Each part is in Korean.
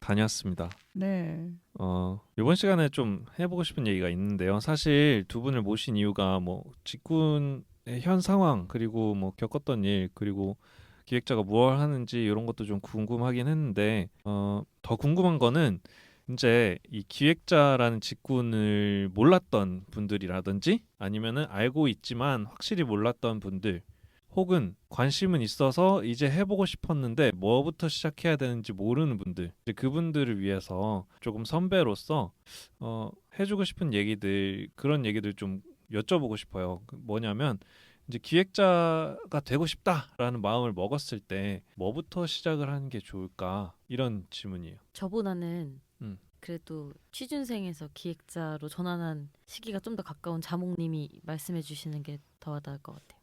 다녔습니다. 네. 이번 시간에 좀 해보고 싶은 얘기가 있는데요. 사실 두 분을 모신 이유가 뭐 직군의 현 상황 그리고 뭐 겪었던 일 그리고 기획자가 무엇을 하는지 이런 것도 좀 궁금하긴 했는데 더 궁금한 거는 이제 이 기획자라는 직군을 몰랐던 분들이라든지 아니면은 알고 있지만 확실히 몰랐던 분들 혹은 관심은 있어서 이제 해보고 싶었는데 뭐부터 시작해야 되는지 모르는 분들 이제 그분들을 위해서 조금 선배로서 해주고 싶은 얘기들 그런 얘기들 좀 여쭤보고 싶어요. 뭐냐면 이제 기획자가 되고 싶다라는 마음을 먹었을 때 뭐부터 시작을 하는 게 좋을까 이런 질문이에요. 저보다는 음. 그래도 취준생에서 기획자로 전환한 시기가 좀 더 가까운 자몽님이 말씀해 주시는 게 더 와닿을 것 같아요.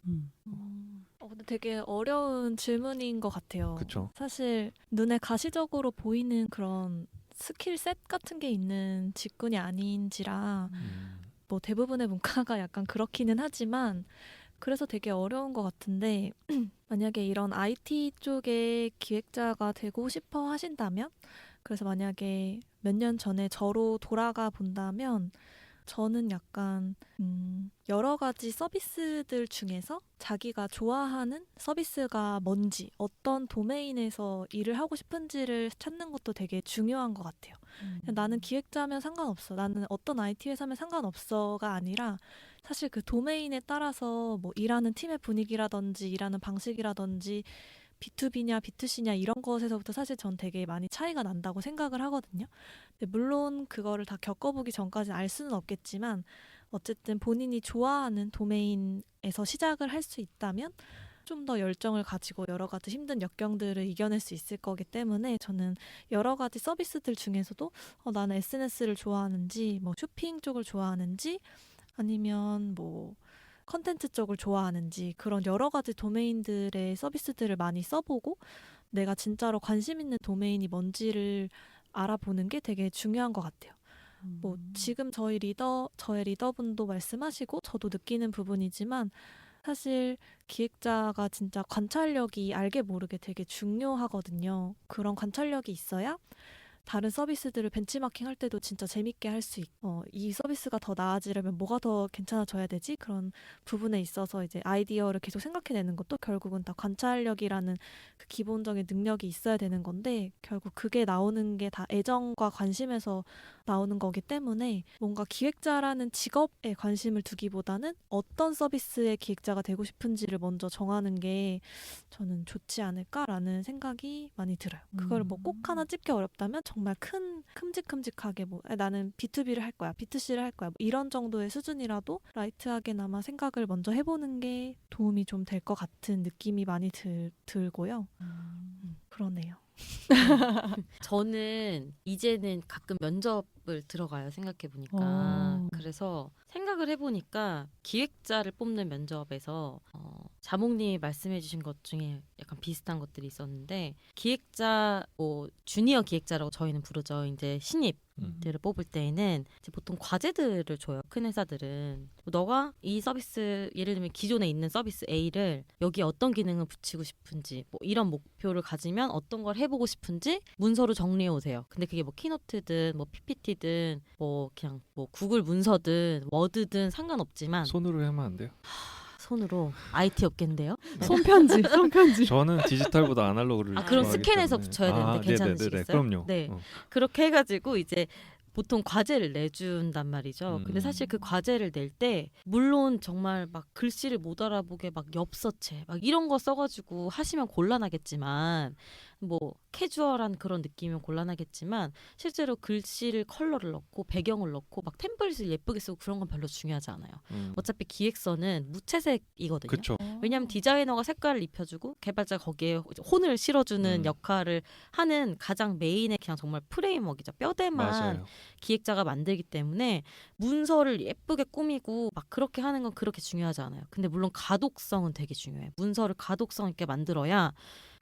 근데 되게 어려운 질문인 것 같아요. 그쵸. 사실 눈에 가시적으로 보이는 그런 스킬셋 같은 게 있는 직군이 아닌지라 뭐 대부분의 문과가 약간 그렇기는 하지만 그래서 되게 어려운 것 같은데 만약에 이런 IT 쪽의 기획자가 되고 싶어 하신다면 그래서 만약에 몇 년 전에 저로 돌아가 본다면 저는 약간 여러 가지 서비스들 중에서 자기가 좋아하는 서비스가 뭔지 어떤 도메인에서 일을 하고 싶은지를 찾는 것도 되게 중요한 것 같아요. 나는 기획자면 상관없어. 나는 어떤 IT 회사면 상관없어가 아니라 사실 그 도메인에 따라서 뭐 일하는 팀의 분위기라든지 일하는 방식이라든지 B2B냐 B2C냐 이런 것에서부터 사실 전 되게 많이 차이가 난다고 생각을 하거든요. 근데 물론 그거를 다 겪어보기 전까지 알 수는 없겠지만 어쨌든 본인이 좋아하는 도메인에서 시작을 할 수 있다면 좀 더 열정을 가지고 여러 가지 힘든 역경들을 이겨낼 수 있을 거기 때문에 저는 여러 가지 서비스들 중에서도 나는 SNS를 좋아하는지 뭐 쇼핑 쪽을 좋아하는지 아니면 뭐 컨텐츠 쪽을 좋아하는지 그런 여러 가지 도메인들의 서비스들을 많이 써보고 내가 진짜로 관심 있는 도메인이 뭔지를 알아보는 게 되게 중요한 것 같아요. 뭐 지금 저의 리더분도 말씀하시고 저도 느끼는 부분이지만 사실 기획자가 진짜 관찰력이 알게 모르게 되게 중요하거든요. 그런 관찰력이 있어야 다른 서비스들을 벤치마킹 할 때도 진짜 재밌게 할 수 있고 이 서비스가 더 나아지려면 뭐가 더 괜찮아져야 되지? 그런 부분에 있어서 이제 아이디어를 계속 생각해내는 것도 결국은 다 관찰력이라는 그 기본적인 능력이 있어야 되는 건데 결국 그게 나오는 게 다 애정과 관심에서 나오는 거기 때문에 뭔가 기획자라는 직업에 관심을 두기보다는 어떤 서비스의 기획자가 되고 싶은지를 먼저 정하는 게 저는 좋지 않을까라는 생각이 많이 들어요. 그걸 뭐 꼭 하나 찝기 어렵다면 정말 큼직큼직하게 뭐 나는 B2B를 할 거야, B2C를 할 거야 뭐 이런 정도의 수준이라도 라이트하게나마 생각을 먼저 해보는 게 도움이 좀 될 것 같은 느낌이 많이 들고요. 그러네요. 저는 이제는 가끔 면접을 들어가요. 생각해보니까. 그래서 생각을 해보니까 기획자를 뽑는 면접에서 자몽님이 말씀해주신 것 중에 약간 비슷한 것들이 있었는데 기획자, 뭐 주니어 기획자라고 저희는 부르죠. 이제 신입들을 뽑을 때에는 이제 보통 과제들을 줘요. 큰 회사들은 너가 이 서비스 예를 들면 기존에 있는 서비스 A를 여기 어떤 기능을 붙이고 싶은지 뭐 이런 목표를 가지면 어떤 걸 해보고 싶은지 문서로 정리해 오세요. 근데 그게 뭐 키노트든 뭐 PPT든 뭐 그냥 뭐 구글 문서든 워드든 상관없지만 손으로 하면 안 돼요? 손으로 IT 업계인데요. 손편지. 저는 디지털보다 아날로그를 그럼 좋아하기 스캔해서 때문에. 붙여야 되는데 괜찮으시겠어요? 네네네. 그럼요. 네. 그렇게 해가지고 이제 보통 과제를 내준단 말이죠. 근데 사실 그 과제를 낼 때 물론 정말 막 글씨를 못 알아보게 막 엽서체 막 이런 거 써가지고 하시면 곤란하겠지만 뭐 캐주얼한 그런 느낌이면 곤란하겠지만 실제로 글씨를 컬러를 넣고 배경을 넣고 막 템플릿을 예쁘게 쓰고 그런 건 별로 중요하지 않아요. 어차피 기획서는 무채색이거든요. 그쵸. 왜냐하면 디자이너가 색깔을 입혀주고 개발자가 거기에 혼을 실어주는 역할을 하는 가장 메인의 그냥 정말 프레임워크이죠. 뼈대만 맞아요. 기획자가 만들기 때문에 문서를 예쁘게 꾸미고 막 그렇게 하는 건 그렇게 중요하지 않아요. 근데 물론 가독성은 되게 중요해요. 문서를 가독성 있게 만들어야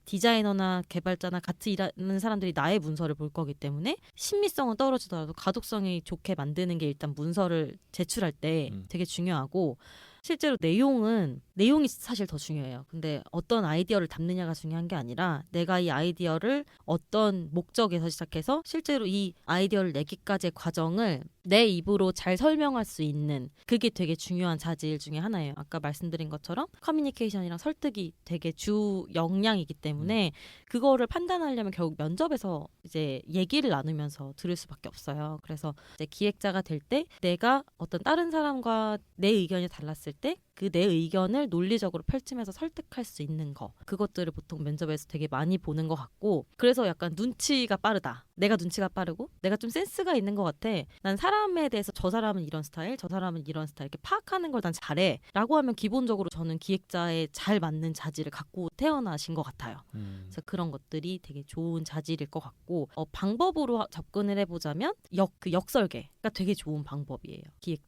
디자이너나 개발자나 같이 일하는 사람들이 나의 문서를 볼 거기 때문에 신미성은 떨어지더라도 가독성이 좋게 만드는 게 일단 문서를 제출할 때 되게 중요하고 실제로 내용이 사실 더 중요해요. 근데 어떤 아이디어를 담느냐가 중요한 게 아니라 내가 이 아이디어를 어떤 목적에서 시작해서 실제로 이 아이디어를 내기까지의 과정을 내 입으로 잘 설명할 수 있는 그게 되게 중요한 자질 중에 하나예요. 아까 말씀드린 것처럼 커뮤니케이션이랑 설득이 되게 주 역량이기 때문에 그거를 판단하려면 결국 면접에서 이제 얘기를 나누면서 들을 수밖에 없어요. 그래서 이제 기획자가 될 때 내가 어떤 다른 사람과 내 의견이 달랐을 때 그 내 의견을 논리적으로 펼치면서 설득할 수 있는 거 그것들을 보통 면접에서 되게 많이 보는 것 같고 그래서 약간 눈치가 빠르다. 내가 눈치가 빠르고 내가 좀 센스가 있는 것 같아. 난 사람에 대해서 저 사람은 이런 스타일, 저 사람은 이런 스타일 이렇게 파악하는 걸 난 잘해 라고 하면 기본적으로 저는 기획자에 잘 맞는 자질을 갖고 태어나신 것 같아요. 그래서 그런 것들이 되게 좋은 자질일 것 같고 방법으로 접근을 해보자면 역설계가 되게 좋은 방법이에요.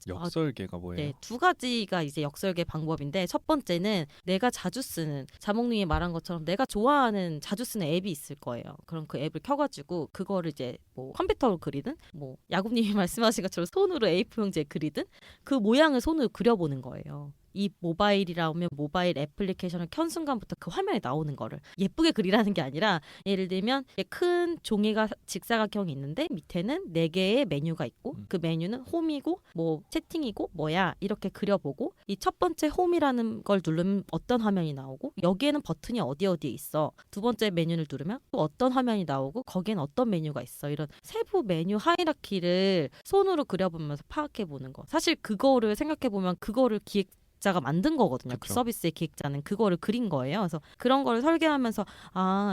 역설계가 뭐예요? 네, 두 가지가 이제 역설계 방법인데 첫 번째는 내가 자주 쓰는 자몽님이 말한 것처럼 내가 좋아하는 자주 쓰는 앱이 있을 거예요. 그럼 그 앱을 켜가지고 그거를 이제 뭐 컴퓨터로 그리든 뭐 야구님이 말씀하신 것처럼 손으로 A4 용지에 그리든 그 모양을 손으로 그려보는 거예요. 이 모바일이라면 모바일 애플리케이션을 켠 순간부터 그 화면에 나오는 거를 예쁘게 그리라는 게 아니라 예를 들면 큰 종이가 직사각형이 있는데 밑에는 4개의 메뉴가 있고 그 메뉴는 홈이고 뭐 채팅이고 뭐야 이렇게 그려보고 이 첫 번째 홈이라는 걸 누르면 어떤 화면이 나오고 여기에는 버튼이 어디에 있어 두 번째 메뉴를 누르면 또 어떤 화면이 나오고 거기엔 어떤 메뉴가 있어 이런 세부 메뉴 하이라키를 손으로 그려보면서 파악해보는 거 사실 그거를 생각해보면 그거를 기획자가 만든 거거든요. 그 그쵸. 서비스의 기획자는 그거를 그린 거예요. 그래서 그런 거를 설계하면서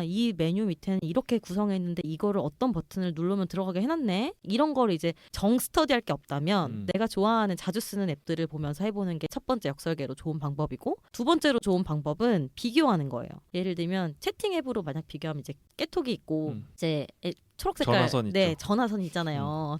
이 메뉴 밑에는 이렇게 구성했는데 이거를 어떤 버튼을 누르면 들어가게 해놨네. 이런 거를 이제 정 스터디할 게 없다면 내가 좋아하는 자주 쓰는 앱들을 보면서 해보는 게 첫 번째 역설계로 좋은 방법이고 두 번째로 좋은 방법은 비교하는 거예요. 예를 들면 채팅 앱으로 만약 비교하면 이제 깨톡이 있고 이제 초록 색깔 전화선 있죠. 네 전화선이 있잖아요.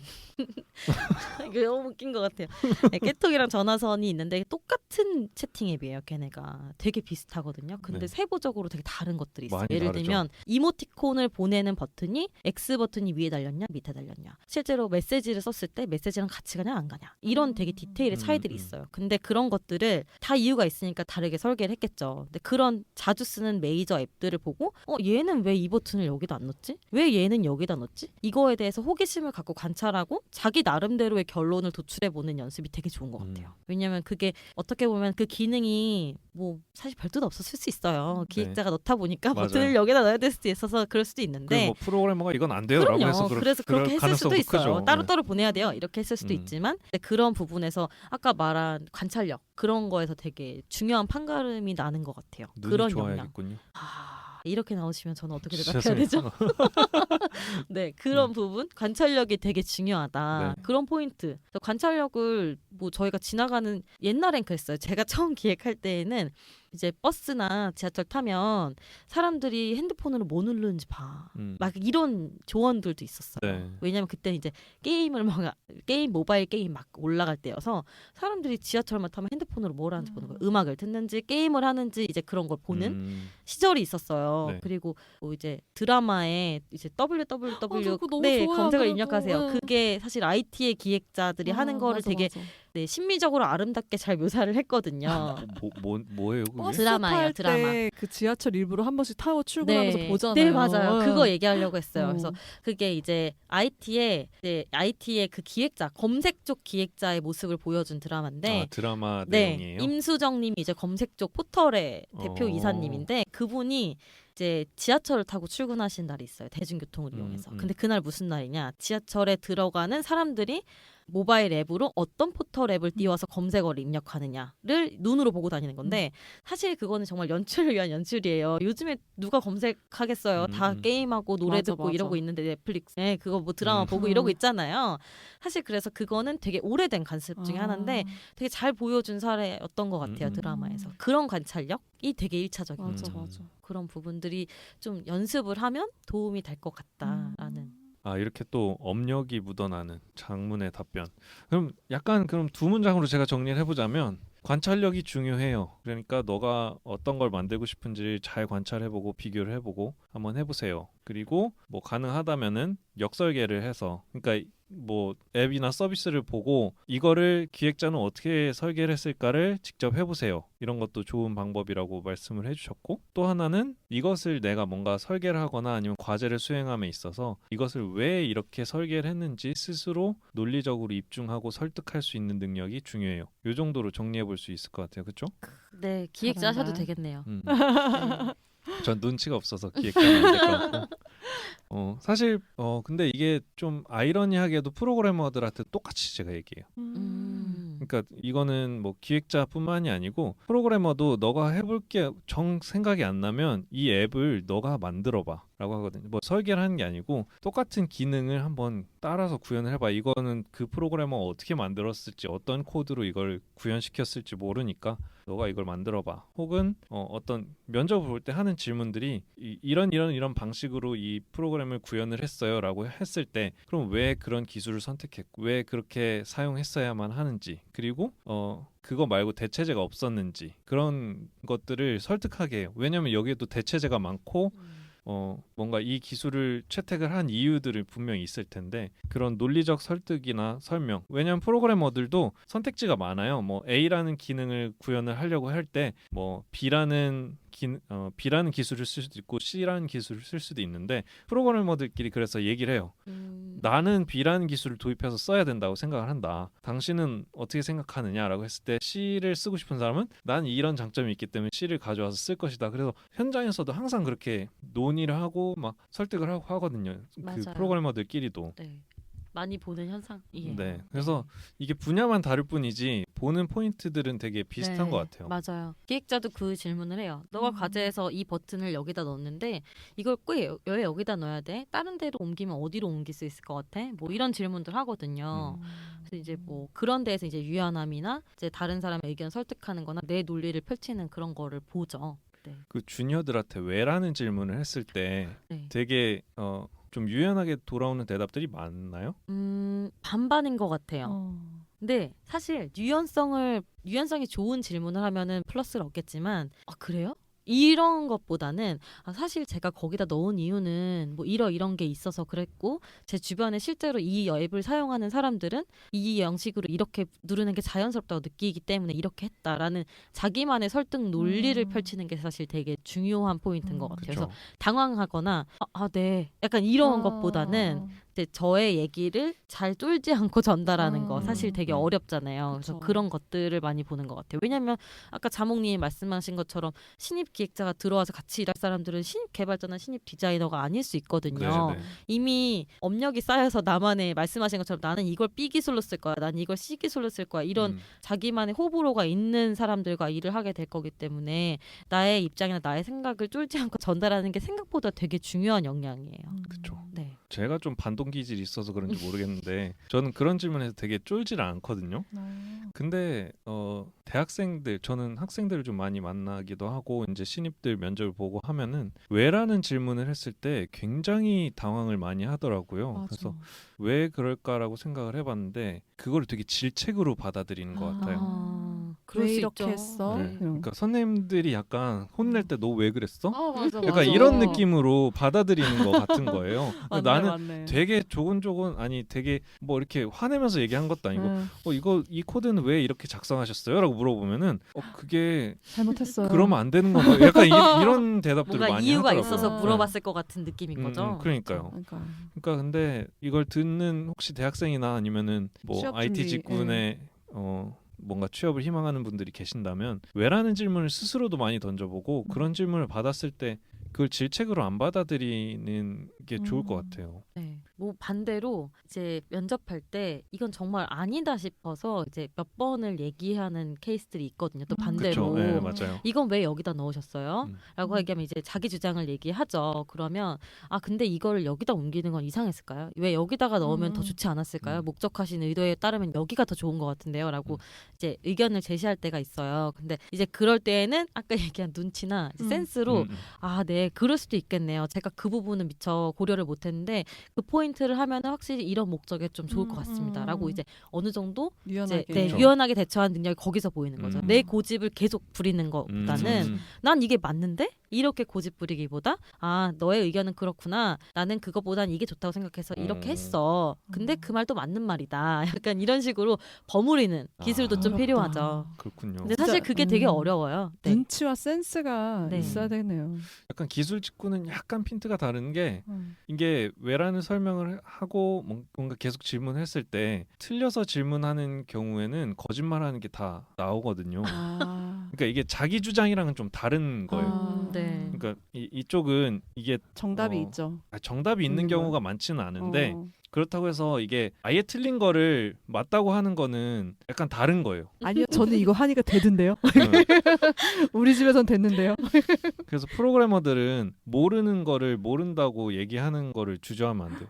이거 너무 웃긴 것 같아요. 네, 깨톡이랑 전화선이 있는데 똑같은 채팅 앱이에요. 걔네가 되게 비슷하거든요. 근데 네. 세부적으로 되게 다른 것들이 있어요. 많이 예를 다르죠. 들면 이모티콘을 보내는 버튼이 X 버튼이 위에 달렸냐 밑에 달렸냐 실제로 메시지를 썼을 때 메시지랑 같이 가냐 안 가냐 이런 되게 디테일의 차이들이 있어요. 근데 그런 것들을 다 이유가 있으니까 다르게 설계를 했겠죠. 근데 그런 자주 쓰는 메이저 앱들을 보고 얘는 왜 이 버튼을 여기다 안 넣었지? 왜 얘는 여기다 넣었지? 이거에 대해서 호기심을 갖고 관찰하고 자기 나름대로의 결론을 도출해보는 연습이 되게 좋은 것 같아요. 왜냐면 그게 어떻게 보면 그 기능이 뭐 사실 별도도 없었을 수 있어요. 기획자가 넣다 보니까 맞아요. 버튼을 여기다 넣어야 될 수도 있어서 그럴 수도 그리고 있는데 뭐 프로그래머가 이건 안 돼요라고 그럼요. 해서 그래서 그렇게 했을 수도 가능성도 있어요. 크죠. 따로따로 보내야 돼요. 이렇게 했을 수도 음. 있지만 근데 그런 부분에서 아까 말한 관찰력 그런 거에서 되게 중요한 판가름이 나는 것 같아요. 눈이 그런 역량. 좋아야겠군요. 이렇게 나오시면 저는 어떻게 대답해야 세상에. 되죠? 네, 그런 부분 관찰력이 되게 중요하다. 네. 그런 포인트. 그래서 관찰력을 뭐 저희가 지나가는 옛날엔 그랬어요. 제가 처음 기획할 때에는 이제 버스나 지하철 타면 사람들이 핸드폰으로 뭐 누르는지 봐. 막 이런 조언들도 있었어요. 네. 왜냐면 그때 이제 모바일 게임 막 올라갈 때여서 사람들이 지하철만 타면 핸드폰으로 뭘 하는지 보는 거예요. 음악을 듣는지 게임을 하는지 이제 그런 걸 보는 시절이 있었어요. 네. 그리고 뭐 이제 드라마에 이제 www 그거 너무 네, 좋아요, 검색을 그래도. 입력하세요. 네. 그게 사실 IT의 기획자들이 하는 거를 맞아, 되게 맞아. 네, 심미적으로 아름답게 잘 묘사를 했거든요. 뭐예요 그게? 버스 드라마예요, 탈 드라마. 때 그 지하철 일부러 한 번씩 타고 출근하면서 보잖아요. 네, 맞아요. 네. 그거 얘기하려고 했어요. 어. 그래서 그게 이제 IT의 그 기획자, 검색 쪽 기획자의 모습을 보여준 드라마인데 드라마 네, 내용이에요? 임수정님이 이제 검색 쪽 포털의 대표 어. 이사님인데 그분이 이제 지하철을 타고 출근하신 날이 있어요. 대중교통을 이용해서. 근데 그날 무슨 날이냐? 지하철에 들어가는 사람들이 모바일 앱으로 어떤 포털 앱을 띄워서 검색어를 입력하느냐를 눈으로 보고 다니는 건데 사실 그거는 정말 연출을 위한 연출이에요. 요즘에 누가 검색하겠어요. 다 게임하고 노래 맞아, 듣고 맞아. 이러고 있는데 넷플릭스에 그거 뭐 드라마 보고 이러고 있잖아요. 사실 그래서 그거는 되게 오래된 관습 중에 하나인데 되게 잘 보여준 사례였던 것 같아요. 드라마에서. 그런 관찰력이 되게 1차적인 맞아, 거죠. 맞아. 그런 부분들이 좀 연습을 하면 도움이 될 것 같다라는. 이렇게 또 업력이 묻어나는 장문의 답변. 그럼 두 문장으로 제가 정리를 해보자면 관찰력이 중요해요. 그러니까 너가 어떤 걸 만들고 싶은지 잘 관찰해보고 비교를 해보고 한번 해보세요. 그리고 뭐 가능하다면은 역설계를 해서, 그러니까 뭐 앱이나 서비스를 보고 이거를 기획자는 어떻게 설계를 했을까를 직접 해보세요. 이런 것도 좋은 방법이라고 말씀을 해주셨고, 또 하나는 이것을 내가 뭔가 설계를 하거나 아니면 과제를 수행함에 있어서 이것을 왜 이렇게 설계를 했는지 스스로 논리적으로 입증하고 설득할 수 있는 능력이 중요해요. 이 정도로 정리해 볼 수 있을 것 같아요. 그렇죠? 네, 기획자 잘한다. 하셔도 되겠네요. 음. 네. 전 눈치가 없어서 기획자는 안 될 것 같고. 사실 근데 이게 좀 아이러니하게도 프로그래머들한테 똑같이 제가 얘기해요. 그러니까 이거는 뭐 기획자뿐만이 아니고 프로그래머도 너가 해볼 게 정 생각이 안 나면 이 앱을 너가 만들어봐 라고 하거든요. 뭐 설계를 하는 게 아니고 똑같은 기능을 한번 따라서 구현을 해봐. 이거는 그 프로그래머가 어떻게 만들었을지, 어떤 코드로 이걸 구현시켰을지 모르니까 너가 이걸 만들어봐. 혹은 어떤 면접을 볼 때 하는 질문들이 이런 방식으로 이 프로그램을 구현을 했어요 라고 했을 때, 그럼 왜 그런 기술을 선택했고 왜 그렇게 사용했어야만 하는지, 그리고 그거 말고 대체제가 없었는지, 그런 것들을 설득하게 해요. 왜냐면 여기에도 대체제가 많고 뭔가 이 기술을 채택을 한 이유들이 분명히 있을 텐데, 그런 논리적 설득이나 설명. 왜냐하면 프로그래머들도 선택지가 많아요. 뭐 A라는 기능을 구현을 하려고 할 때 뭐 B라는 기술을 쓸 수도 있고 C라는 기술을 쓸 수도 있는데, 프로그래머들끼리 그래서 얘기를 해요. 나는 B라는 기술을 도입해서 써야 된다고 생각을 한다. 당신은 어떻게 생각하느냐라고 했을 때, C를 쓰고 싶은 사람은 난 이런 장점이 있기 때문에 C를 가져와서 쓸 것이다. 그래서 현장에서도 항상 그렇게 논의를 하고 막 설득을 하고 하거든요. 맞아요. 그 프로그래머들끼리도. 네. 많이 보는 현상이에요. 네. 그래서 이게 분야만 다를 뿐이지 보는 포인트들은 되게 비슷한 네, 것 같아요. 맞아요. 기획자도 그 질문을 해요. 너가 과제에서 이 버튼을 여기다 넣었는데 이걸 왜 여기다 넣어야 돼? 다른 데로 옮기면 어디로 옮길 수 있을 것 같아? 뭐 이런 질문들 하거든요. 그래서 이제 뭐 그런 데에서 이제 유연함이나 이제 다른 사람의 의견 설득하는-거나 내 논리를 펼치는 그런 거를 보죠. 네. 그 주니어들한테 왜라는 질문을 했을 때 네. 되게 좀 유연하게 돌아오는 대답들이 많나요? 반반인 것 같아요. 근데 사실 유연성이 좋은 질문을 하면은 플러스를 얻겠지만, 그래요? 이런 것보다는 사실 제가 거기다 넣은 이유는 뭐 이런 게 있어서 그랬고, 제 주변에 실제로 이 앱을 사용하는 사람들은 이 양식으로 이렇게 누르는 게 자연스럽다고 느끼기 때문에 이렇게 했다라는 자기만의 설득 논리를 펼치는 게 사실 되게 중요한 포인트인 것 같아요. 그렇죠. 그래서 당황하거나 네, 약간 이런 것보다는 이제 저의 얘기를 잘 쫄지 않고 전달하는 거 사실 되게 어렵잖아요. 그래서 그쵸. 그런 것들을 많이 보는 것 같아요. 왜냐하면 아까 자몽님이 말씀하신 것처럼 신입 기획자가 들어와서 같이 일할 사람들은 신입 개발자나 신입 디자이너가 아닐 수 있거든요. 네. 이미 업력이 쌓여서 나만의, 말씀하신 것처럼 나는 이걸 B 기술로 쓸 거야, 나는 이걸 C 기술로 쓸 거야, 이런 자기만의 호불호가 있는 사람들과 일을 하게 될 거기 때문에 나의 입장이나 나의 생각을 쫄지 않고 전달하는 게 생각보다 되게 중요한 역량이에요. 그렇죠. 네. 제가 좀 반동 기질이 있어서 그런지 모르겠는데 저는 그런 질문에서 되게 쫄지를 않거든요. 근데 대학생들, 저는 학생들을 좀 많이 만나기도 하고 이제 신입들 면접을 보고 하면은 왜라는 질문을 했을 때 굉장히 당황을 많이 하더라고요. 맞아. 그래서 왜 그럴까라고 생각을 해봤는데 그걸 되게 질책으로 받아들이는 것 같아요. 그럴 왜 수 이렇게 있죠. 했어? 네. 이런. 그러니까 선생님들이 약간 혼낼 때 너 왜 그랬어? 맞아, 약간 맞아. 이런 느낌으로 받아들이는 것 같은 거예요. 맞네, 나는 맞네. 되게 조곤조곤, 아니 되게 뭐 이렇게 화내면서 얘기한 것도 아니고 이 코드는 왜 이렇게 작성하셨어요? 라고 물어보면은 그게 잘못했어요. 그러면 안 되는 건가? 약간 이런 대답들을 뭔가 많이 이유가 하더라고요. 있어서 네. 물어봤을 것 같은 느낌인 거죠. 그러니까요. 그러니까. 그러니까 근데 이걸 듣는 혹시 대학생이나 아니면은 뭐 취업 IT 준비, 직군에 뭔가 취업을 희망하는 분들이 계신다면 왜라는 질문을 스스로도 많이 던져보고 그런 질문을 받았을 때 그걸 질책으로 안 받아들이는 게 좋을 것 같아요. 네. 뭐 반대로 이제 면접할 때 이건 정말 아니다 싶어서 이제 몇 번을 얘기하는 케이스들이 있거든요. 또 반대로 그렇죠. 네, 맞아요. 이건 왜 여기다 넣으셨어요? 음. 라고 얘기하면 이제 자기 주장을 얘기하죠. 그러면 근데 이거를 여기다 옮기는 건 이상했을까요? 왜 여기다가 넣으면 더 좋지 않았을까요? 목적하신 의도에 따르면 여기가 더 좋은 것 같은데요. 라고 이제 의견을 제시할 때가 있어요. 근데 이제 그럴 때에는 아까 얘기한 눈치나 이제 센스로 네, 그럴 수도 있겠네요. 제가 그 부분은 미처 고려를 못했는데 그 포인트 포인트를 하면 확실히 이런 목적에 좀 좋을 것 같습니다라고 이제 어느 정도 유연하게. 이제 네, 그렇죠. 유연하게 대처하는 능력이 거기서 보이는 거죠. 음. 내 고집을 계속 부리는 것보다는 난 이게 맞는데? 이렇게 고집 부리기보다 아 너의 의견은 그렇구나. 나는 그거보단 이게 좋다고 생각해서 이렇게 했어. 근데 그 말도 맞는 말이다. 약간 이런 식으로 버무리는 기술도 좀 어렵다. 필요하죠. 그렇군요. 근데 사실 진짜, 그게 되게 어려워요. 네. 눈치와 센스가 네. 있어야 되네요. 약간 기술 직구는 약간 핀트가 다른 게 음. 이게 왜라는 설명을 하고 뭔가 계속 질문했을 때 틀려서 질문하는 경우에는 거짓말하는 게 다 나오거든요. 아, 그러니까 이게 자기 주장이랑은 좀 다른 거예요. 네. 그러니까 이쪽은 이게 정답이 있죠. 정답이 있는 있는 경우가 많지는 않은데 어. 그렇다고 해서 이게 아예 틀린 거를 맞다고 하는 거는 약간 다른 거예요. 아니요, 저는 이거 하니까 되던데요. 네. 우리 집에선 됐는데요. 그래서 프로그래머들은 모르는 거를 모른다고 얘기하는 거를 주저하면 안 돼요.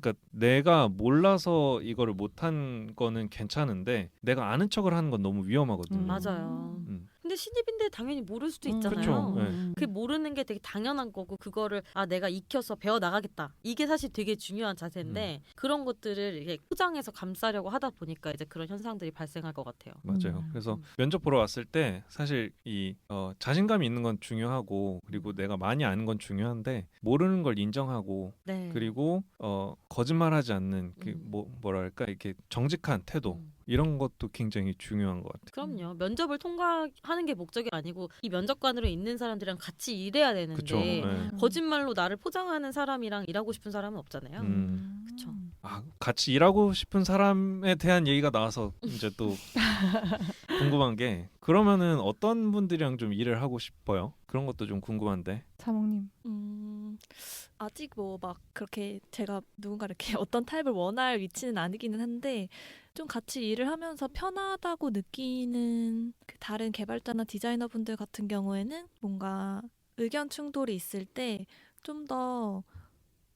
그러니까 내가 몰라서 이거를 못한 거는 괜찮은데 내가 아는 척을 하는 건 너무 위험하거든요. 맞아요. 근데 신입인데 당연히 모를 수도 있잖아요. 그쵸. 네. 그 모르는 게 되게 당연한 거고 그거를 아 내가 익혀서 배워 나가겠다. 이게 사실 되게 중요한 자세인데 그런 것들을 이렇게 포장해서 감싸려고 하다 보니까 이제 그런 현상들이 발생할 것 같아요. 맞아요. 그래서 면접 보러 왔을 때 사실 이 자신감이 있는 건 중요하고 그리고 내가 많이 아는 건 중요한데 모르는 걸 인정하고 네. 그리고 거짓말하지 않는 그 뭐랄까 이렇게 정직한 태도 이런 것도 굉장히 중요한 것 같아요. 그럼요. 면접을 통과하는 게 목적이 아니고 이 면접관으로 있는 사람들이랑 같이 일해야 되는데 그쵸. 네. 거짓말로 나를 포장하는 사람이랑 일하고 싶은 사람은 없잖아요. 그쵸. 같이 일하고 싶은 사람에 대한 얘기가 나와서 이제 또 궁금한 게 그러면은 어떤 분들이랑 좀 일을 하고 싶어요? 그런 것도 좀 궁금한데. 사몽님. 아직 뭐 막 그렇게 제가 누군가 이렇게 어떤 타입을 원할 위치는 아니기는 한데 좀 같이 일을 하면서 편하다고 느끼는 그 다른 개발자나 디자이너 분들 같은 경우에는 뭔가 의견 충돌이 있을 때 좀 더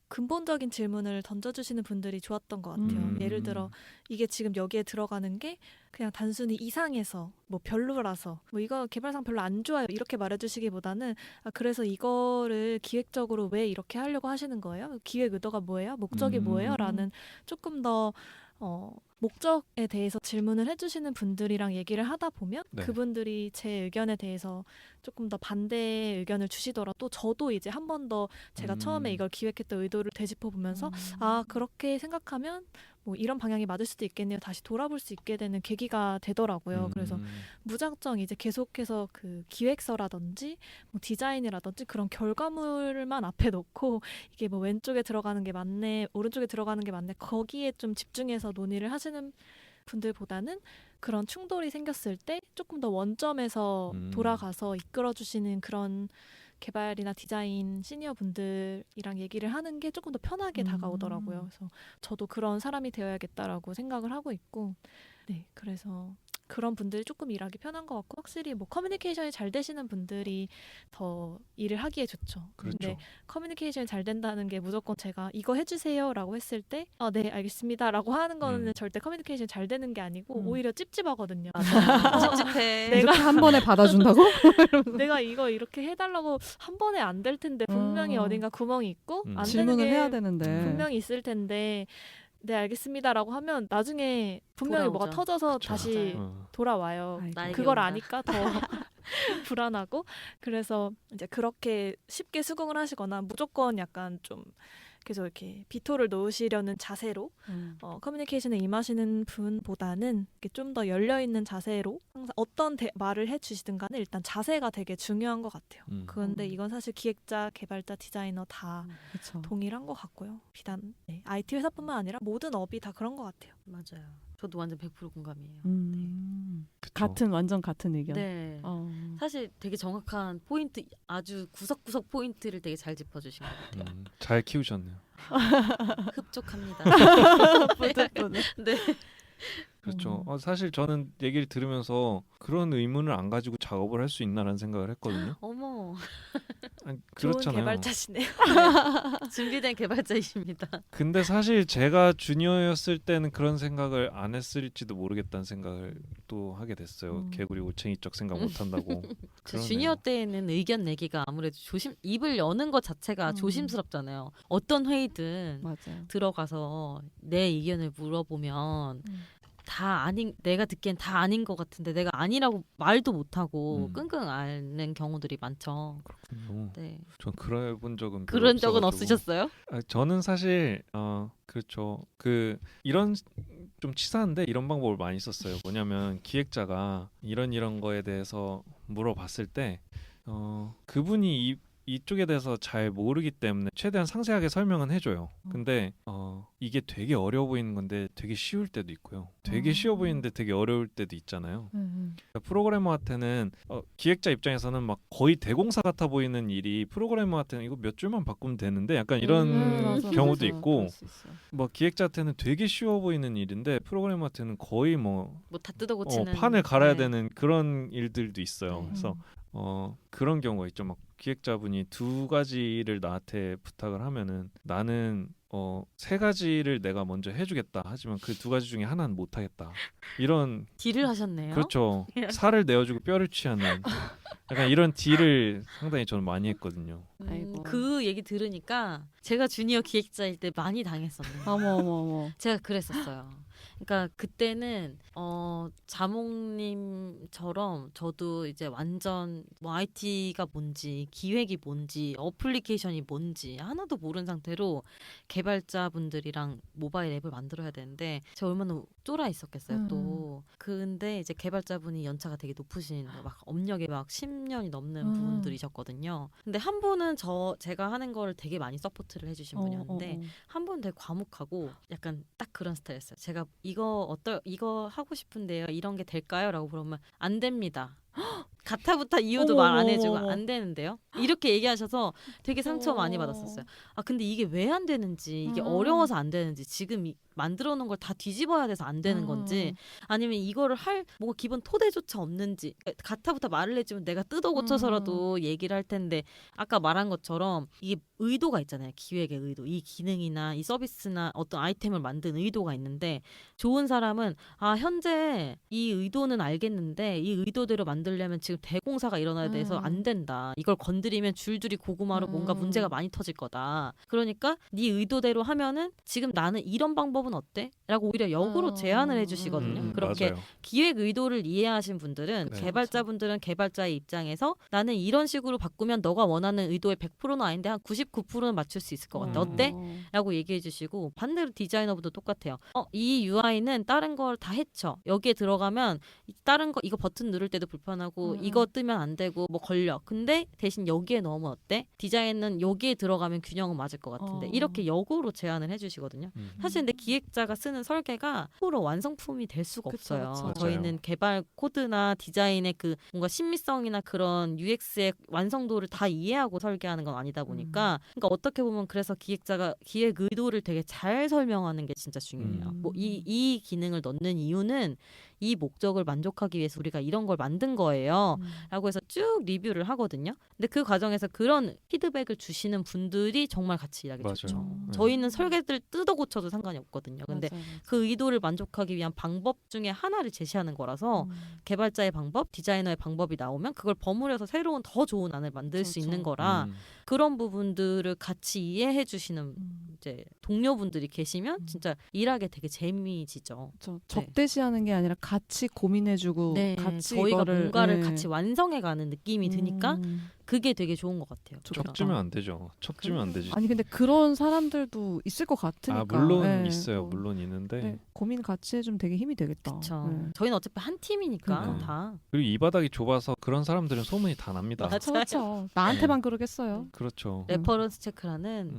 근본적인 질문을 던져주시는 분들이 좋았던 것 같아요. 예를 들어 이게 지금 여기에 들어가는 게 그냥 단순히 이상해서 뭐 별로라서 뭐 이거 개발상 별로 안 좋아요 이렇게 말해주시기보다는 아 그래서 이거를 기획적으로 왜 이렇게 하려고 하시는 거예요? 기획 의도가 뭐예요? 목적이 뭐예요? 라는 조금 더 목적에 대해서 질문을 해주시는 분들이랑 얘기를 하다 보면 네. 그분들이 제 의견에 대해서 조금 더 반대의 의견을 주시더라도 저도 이제 한 번 더 제가 처음에 이걸 기획했던 의도를 되짚어 보면서 아 그렇게 생각하면 뭐 이런 방향이 맞을 수도 있겠네요. 다시 돌아볼 수 있게 되는 계기가 되더라고요. 그래서 무작정 이제 계속해서 그 기획서라든지 뭐 디자인이라든지 그런 결과물만 앞에 놓고 이게 뭐 왼쪽에 들어가는 게 맞네, 오른쪽에 들어가는 게 맞네 거기에 좀 집중해서 논의를 하시는 분들보다는 그런 충돌이 생겼을 때 조금 더 원점에서 돌아가서 이끌어주시는 그런 개발이나 디자인 시니어 분들이랑 얘기를 하는 게 조금 더 편하게 다가오더라고요. 그래서 저도 그런 사람이 되어야겠다라고 생각을 하고 있고, 네, 그래서 그런 분들이 조금 일하기 편한 것 같고 확실히 뭐 커뮤니케이션이 잘 되시는 분들이 더 일을 하기에 좋죠. 그렇죠. 근데 커뮤니케이션이 잘 된다는 게 무조건 제가 이거 해주세요라고 했을 때 네 알겠습니다라고 하는 거는 절대 커뮤니케이션이 잘 되는 게 아니고 오히려 찝찝하거든요. 찝찝해. 내가 이렇게 한 번에 받아준다고? 내가 이거 이렇게 해달라고 한 번에 안 될 텐데 분명히 어딘가 구멍이 있고 안 되는 질문을 게 해야 되는데. 분명히 있을 텐데 네 알겠습니다라고 하면 나중에 분명히 뭐가 돌아오죠. 터져서 그쵸. 다시 돌아와요. 아이고. 나에게 그걸 온다. 아니까 더 불안하고 그래서 이제 그렇게 쉽게 수긍을 하시거나 무조건 약간 좀 계속 이렇게 비토를 놓으시려는 자세로 커뮤니케이션에 임하시는 분보다는 좀 더 열려있는 자세로 항상 어떤 말을 해주시든 간에 일단 자세가 되게 중요한 것 같아요. 그런데 이건 사실 기획자, 개발자, 디자이너 다 그쵸. 동일한 것 같고요. 비단 IT 회사뿐만 아니라 모든 업이 다 그런 것 같아요. 맞아요. 저도 완전 100% 공감이에요. 같은 완전 같은 의견. 네. 사실 되게 정확한 포인트, 아주 구석구석 포인트를 되게 잘 짚어주신 것 같아요. 잘 키우셨네요. 흡족합니다. 네. 네. 그렇죠. 사실 저는 얘기를 들으면서 그런 의문을 안 가지고 작업을 할 수 있나라는 생각을 했거든요. 어머. 아니, 좋은 그렇잖아요. 개발자시네요. 준비된 개발자이십니다. 근데 사실 제가 주니어였을 때는 그런 생각을 안 했을지도 모르겠다는 생각을 또 하게 됐어요. 개구리 올챙이적 생각 못 한다고. 저 주니어 때에는 의견 내기가 아무래도 입을 여는 것 자체가 조심스럽잖아요. 어떤 회의든 맞아요. 들어가서 내 의견을 물어보면 내가 듣기엔 다 아닌 것 같은데 내가 아니라고 말도 못하고 끙끙 앓는 경우들이 많죠. 그렇군요. 네. 전 그래 본 적은 그런 적은 없어가지고. 없으셨어요? 저는 사실 그렇죠. 이런 좀 치사한데 이런 방법을 많이 썼어요. 뭐냐면 기획자가 이런 거에 대해서 물어봤을 때 그분이 이쪽에 대해서 잘 모르기 때문에 최대한 상세하게 설명은 해줘요. 근데 이게 되게 어려워 보이는 건데 되게 쉬울 때도 있고요. 되게 쉬워 보이는데 되게 어려울 때도 있잖아요. 그러니까 프로그래머한테는 기획자 입장에서는 막 거의 대공사 같아 보이는 일이 프로그래머한테는 이거 몇 줄만 바꾸면 되는데 약간 이런 맞아, 경우도 맞아. 있고 그럴 수 있어. 뭐 기획자한테는 되게 쉬워 보이는 일인데 프로그래머한테는 거의 뭐 다 뜯어 고치는 판을 갈아야 네. 되는 그런 일들도 있어요. 네. 그래서 그런 경우가 있죠. 막 기획자분이 두 가지를 나한테 부탁을 하면은 나는 세 가지를 내가 먼저 해주겠다. 하지만 그 두 가지 중에 하나는 못하겠다. 이런 딜을 하셨네요. 그렇죠. 살을 내어주고 뼈를 취하는 약간 이런 딜을 상당히 저는 많이 했거든요. 아이고. 그 얘기 들으니까 제가 주니어 기획자일 때 많이 당했었네요. 어머. 제가 그랬었어요. 그러니까 그때는 자몽님처럼 저도 이제 완전 뭐 IT가 뭔지 기획이 뭔지 어플리케이션이 뭔지 하나도 모르는 상태로 개발자분들이랑 모바일 앱을 만들어야 되는데 제가 얼마나 쫄아 있었겠어요 또. 근데 이제 개발자분이 연차가 되게 높으신 막 업력에 막 10년이 넘는 분들이셨거든요. 근데 한 분은 제가 하는 거를 되게 많이 서포트를 해주신 분이었는데 한 분 되게 과묵하고 약간 딱 그런 스타일이었어요. 제가 이거 하고 싶은데요. 이런 게 될까요? 라고 물으면 안 됩니다. 가타부타 이유도 말 안 해주고 안 되는데요. 이렇게 얘기하셔서 되게 상처 많이 받았었어요. 근데 이게 왜 안 되는지 이게 어려워서 안 되는지 지금 만들어 놓은 걸 다 뒤집어야 돼서 안 되는 건지 아니면 이거를 할 뭔가 기본 토대조차 없는지 가타부타 말을 해주면 내가 뜯어 고쳐서라도 얘기를 할 텐데 아까 말한 것처럼 이게 의도가 있잖아요. 기획의 의도. 이 기능이나 이 서비스나 어떤 아이템을 만든 의도가 있는데 좋은 사람은 현재 이 의도는 알겠는데 이 의도대로 만들려면 지금 대공사가 일어나야 돼서 안 된다. 이걸 건드리면 줄줄이 고구마로 뭔가 문제가 많이 터질 거다. 그러니까 네 의도대로 하면은 지금 나는 이런 방법은 어때? 라고 오히려 역으로 제안을 해주시거든요. 그렇게 맞아요. 기획 의도를 이해하신 분들은 네. 개발자분들은 개발자의 입장에서 나는 이런 식으로 바꾸면 너가 원하는 의도의 100%는 아닌데 한 99%는 맞출 수 있을 것 같아. 어때? 라고 얘기해 주시고 반대로 디자이너분도 똑같아요. 이 UI는 다른 걸 다 해쳐. 여기에 들어가면 다른 거 이거 버튼 누를 때도 불편하고 이거 뜨면 안 되고 뭐 걸려. 근데 대신 여기에 넣으면 어때? 디자인은 여기에 들어가면 균형은 맞을 것 같은데 이렇게 역으로 제안을 해주시거든요. 사실 근데 기획자가 쓰는 설계가 서로 완성품이 될 수가 그쵸, 없어요. 그쵸. 저희는 개발 코드나 디자인의 그 뭔가 신미성이나 그런 UX의 완성도를 다 이해하고 설계하는 건 아니다 보니까 그러니까 어떻게 보면 그래서 기획자가 기획 의도를 되게 잘 설명하는 게 진짜 중요해요. 뭐 이 기능을 넣는 이유는 이 목적을 만족하기 위해서 우리가 이런 걸 만든 거예요. 라고 해서 쭉 리뷰를 하거든요. 근데 그 과정에서 그런 피드백을 주시는 분들이 정말 같이 일하기 맞아요. 좋죠. 네. 저희는 설계들 뜯어 고쳐도 상관이 없거든요. 근데 그 의도를 만족하기 위한 방법 중에 하나를 제시하는 거라서 개발자의 방법, 디자이너의 방법이 나오면 그걸 버무려서 새로운 더 좋은 안을 만들 수 있는 거라 그런 부분들을 같이 이해해 주시는 이제 동료분들이 계시면 진짜 일하기 되게 재미지죠. 적대시하는 게 아니라 같이 고민해주고 네, 같이 저희가 이거를, 뭔가를 같이 완성해가는 느낌이 드니까 음. 그게 되게 좋은 것 같아요. 척지면 안 되죠. 척지면 안 되지. 아니 근데 그런 사람들도 있을 것 같으니까. 물론 네, 있어요. 뭐, 물론 있는데 네, 고민 같이 해주면 되게 힘이 되겠다. 그렇죠. 네. 저희는 어차피 한 팀이니까 그러니까. 다. 그리고 이 바닥이 좁아서 그런 사람들은 소문이 다 납니다. 맞아요. 그렇죠. 나한테만 그러겠어요. 그렇죠. 레퍼런스 체크라는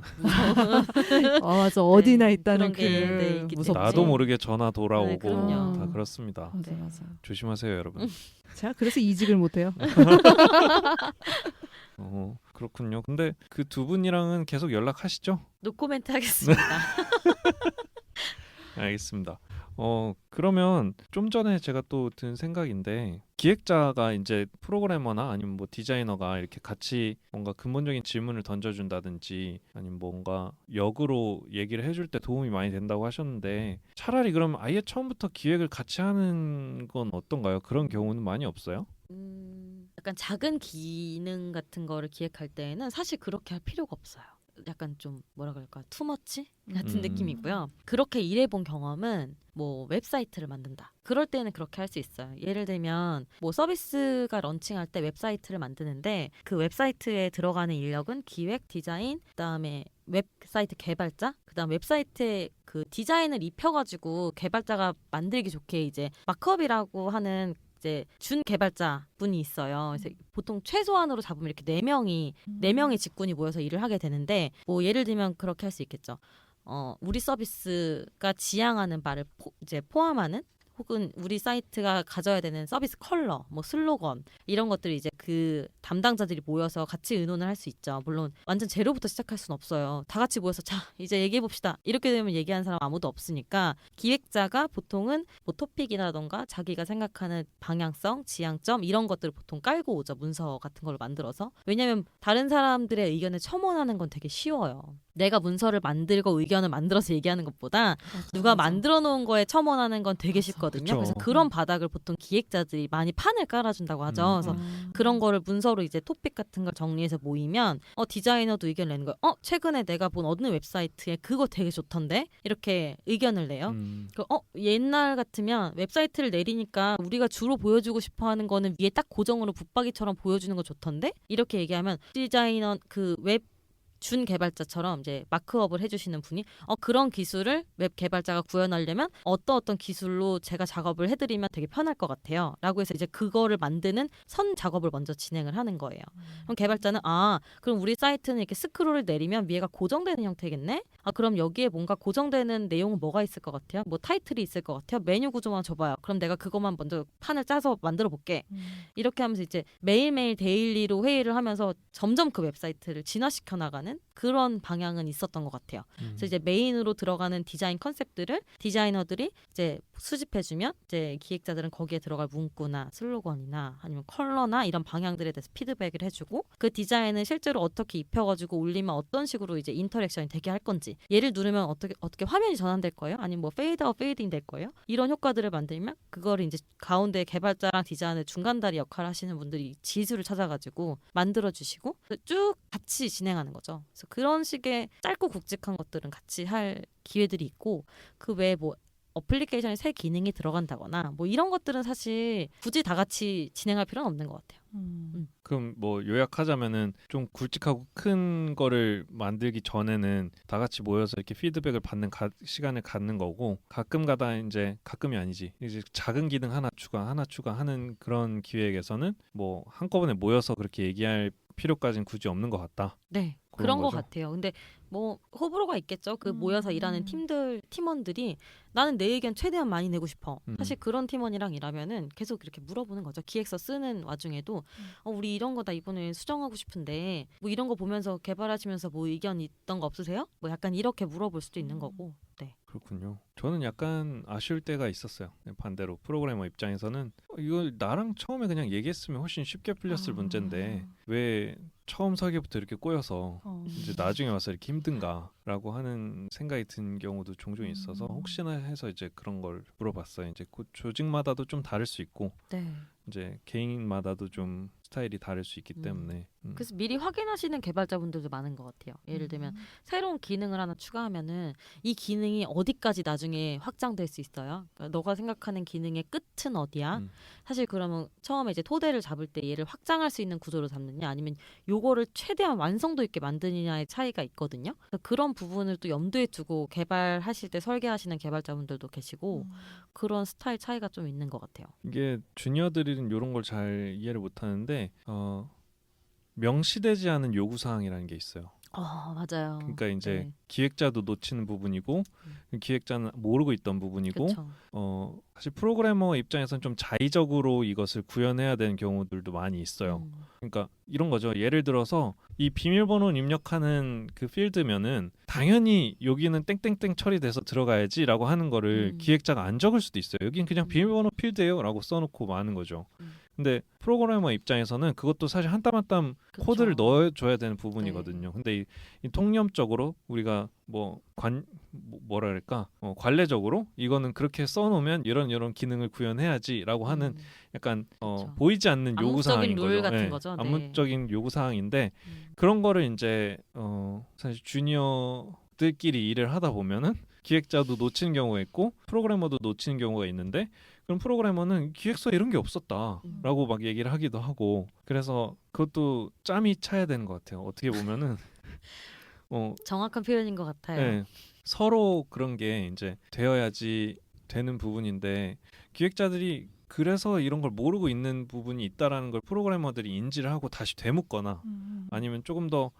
맞아. 어디나 네, 있다는 그런 게, 그 네, 있기 무섭지. 나도 모르게 전화 네, 돌아오고 그럼요. 다 그렇습니다. 맞아. 조심하세요, 여러분. 제가 그래서 이직을 못해요. 그렇군요. 근데 그 두 분이랑은 계속 연락하시죠? 노코멘트 하겠습니다. 알겠습니다. 그러면 좀 전에 제가 또 든 생각인데 기획자가 이제 프로그래머나 아니면 뭐 디자이너가 이렇게 같이 뭔가 근본적인 질문을 던져준다든지 아니면 뭔가 역으로 얘기를 해줄 때 도움이 많이 된다고 하셨는데 차라리 그럼 아예 처음부터 기획을 같이 하는 건 어떤가요? 그런 경우는 많이 없어요? 약간 작은 기능 같은 거를 기획할 때에는 사실 그렇게 할 필요가 없어요. 약간 좀 뭐라 그럴까 투머치 같은 느낌이고요. 그렇게 일해본 경험은 뭐 웹사이트를 만든다. 그럴 때는 그렇게 할 수 있어요. 예를 들면 뭐 서비스가 런칭할 때 웹사이트를 만드는데 그 웹사이트에 들어가는 인력은 기획, 디자인, 그다음에 웹사이트 개발자, 그다음 웹사이트에 그 디자인을 입혀가지고 개발자가 만들기 좋게 이제 마크업이라고 하는 이제 준 개발자 분이 있어요. 그래서 보통 최소한으로 잡으면 이렇게 네 명의 직군이 모여서 일을 하게 되는데 뭐 예를 들면 그렇게 할 수 있겠죠. 우리 서비스가 지향하는 바를 이제 포함하는 혹은 우리 사이트가 가져야 되는 서비스 컬러, 뭐 슬로건 이런 것들이 이제 그 담당자들이 모여서 같이 의논을 할 수 있죠. 물론 완전 제로부터 시작할 수는 없어요. 다 같이 모여서 자 이제 얘기해 봅시다. 이렇게 되면 얘기하는 사람 아무도 없으니까 기획자가 보통은 뭐 토픽이라던가 자기가 생각하는 방향성, 지향점 이런 것들을 보통 깔고 오죠. 문서 같은 걸 만들어서. 왜냐하면 다른 사람들의 의견을 첨언하는 건 되게 쉬워요. 내가 문서를 만들고 의견을 만들어서 얘기하는 것보다 누가 만들어 놓은 거에 첨언하는 건 되게 쉽거든요. 그쵸. 그래서 그런 바닥을 보통 기획자들이 많이 판을 깔아준다고 하죠. 그래서 그런 거를 문서로 이제 토픽 같은 걸 정리해서 모이면 디자이너도 의견을 내는 거예요. 최근에 내가 본 어느 웹사이트에 그거 되게 좋던데 이렇게 의견을 내요. 옛날 같으면 웹사이트를 내리니까 우리가 주로 보여주고 싶어하는 거는 위에 딱 고정으로 붙박이처럼 보여주는 거 좋던데 이렇게 얘기하면 디자이너 그 웹 준 개발자처럼 이제 마크업을 해주시는 분이 그런 기술을 웹 개발자가 구현하려면 어떤 기술로 제가 작업을 해드리면 되게 편할 것 같아요 라고 해서 이제 그거를 만드는 선 작업을 먼저 진행을 하는 거예요. 그럼 개발자는 그럼 우리 사이트는 이렇게 스크롤을 내리면 위에가 고정되는 형태겠네. 그럼 여기에 뭔가 고정되는 내용은 뭐가 있을 것 같아요? 뭐 타이틀이 있을 것 같아요? 메뉴 구조만 줘봐요. 그럼 내가 그것만 먼저 판을 짜서 만들어 볼게. 이렇게 하면서 이제 매일매일 데일리로 회의를 하면서 점점 그 웹사이트를 진화시켜 나가는 그런 방향은 있었던 것 같아요. 그래서 이제 메인으로 들어가는 디자인 컨셉들을 디자이너들이 이제 수집해주면 이제 기획자들은 거기에 들어갈 문구나 슬로건이나 아니면 컬러나 이런 방향들에 대해서 피드백을 해주고 그 디자인을 실제로 어떻게 입혀가지고 올리면 어떤 식으로 이제 인터랙션이 되게 할 건지 얘를 누르면 어떻게 화면이 전환될 거예요? 아니면 뭐 페이드아웃 페이드인 될 거예요? 이런 효과들을 만들면 그거를 이제 가운데 개발자랑 디자인을 중간다리 역할을 하시는 분들이 지수를 찾아가지고 만들어주시고 쭉 같이 진행하는 거죠. 그래서 그런 식의 짧고 굵직한 것들은 같이 할 기회들이 있고 그 외에 뭐 어플리케이션에 새 기능이 들어간다거나 뭐 이런 것들은 사실 굳이 다 같이 진행할 필요는 없는 것 같아요. 그럼 뭐 요약하자면은 좀 굵직하고 큰 거를 만들기 전에는 다 같이 모여서 이렇게 피드백을 받는 시간을 갖는 거고 가끔가다 이제 가끔이 아니지 이제 작은 기능 하나 추가하는 그런 기획에서는 뭐 한꺼번에 모여서 그렇게 얘기할 필요까지는 굳이 없는 것 같다. 네. 그런 것 같아요. 근데 뭐 호불호가 있겠죠. 그 모여서 일하는 팀원들이 나는 내 의견 최대한 많이 내고 싶어. 사실 그런 팀원이랑 일하면은 계속 이렇게 물어보는 거죠. 기획서 쓰는 와중에도 우리 이런 거 다 이번에 수정하고 싶은데 뭐 이런 거 보면서 개발하시면서 뭐 의견 있던 거 없으세요? 뭐 약간 이렇게 물어볼 수도 있는 거고. 네. 그렇군요. 저는 약간 아쉬울 때가 있었어요. 반대로 프로그래머 입장에서는 이거 나랑 처음에 그냥 얘기했으면 훨씬 쉽게 풀렸을 문제인데 왜 처음 설계부터 이렇게 꼬여서 이제 나중에 와서 이렇게 힘든가라고 하는 생각이 든 경우도 종종 있어서 혹시나 해서 이제 그런 걸 물어봤어요. 이제 조직마다도 좀 다를 수 있고 네. 이제 개인마다도 좀 스타일이 다를 수 있기 때문에 그래서 미리 확인하시는 개발자분들도 많은 것 같아요. 예를 들면 새로운 기능을 하나 추가하면은 이 기능이 어디까지 나중에 확장될 수 있어요. 그러니까 너가 생각하는 기능의 끝은 어디야? 사실 그러면 처음에 이제 토대를 잡을 때 얘를 확장할 수 있는 구조로 잡느냐 아니면 요거를 최대한 완성도 있게 만드느냐의 차이가 있거든요. 그래서 그런 부분을 또 염두에 두고 개발하실 때 설계하시는 개발자분들도 계시고 그런 스타일 차이가 좀 있는 것 같아요. 이게 주니어들은 이런 걸 잘 이해를 못하는데 명시되지 않은 요구사항이라는 게 있어요. 맞아요. 그러니까 이제 네. 기획자도 놓치는 부분이고 기획자는 모르고 있던 부분이고 그쵸. 사실 프로그래머 입장에서는 좀 자의적으로 이것을 구현해야 되는 경우들도 많이 있어요. 그러니까 이런 거죠. 예를 들어서 이 비밀번호를 입력하는 그 필드면은 당연히 여기는 땡땡땡 처리돼서 들어가야지라고 하는 거를 기획자가 안 적을 수도 있어요. 여긴 그냥 비밀번호 필드예요라고 써놓고 마는 거죠. 근데 프로그래머 입장에서는 그것도 사실 한 땀 한 땀 그쵸. 코드를 넣어줘야 되는 부분이거든요. 네. 근데 이 통념적으로 우리가 뭐라 그럴까 관례적으로 이거는 그렇게 써놓으면 이런 기능을 구현해야지라고 하는 약간 그쵸. 보이지 않는 요구 암묵적인 사항인 룰 거죠. 같은 네, 거죠. 네. 암묵적인 요구 사항인데 그런 거를 이제 사실 주니어들끼리 일을 하다 보면은 기획자도 놓치는 경우가 있고 프로그래머도 놓치는 경우가 있는데 그럼 프로그래머는 기획서에 이런 게 없었다라고 막 얘기를 하기도 하고 그래서 그것도 짬이 차야 되는 것 같아요. 어떻게 보면은 정확한 표현인 것 같아요. 네, 서로 그런 게 이제 되어야지 되는 부분인데 기획자들이 그래서 이런 걸 모르고 있는 부분이 있다라는 걸 프로그래머들이 인지를 하고 다시 되묻거나 아니면 조금 더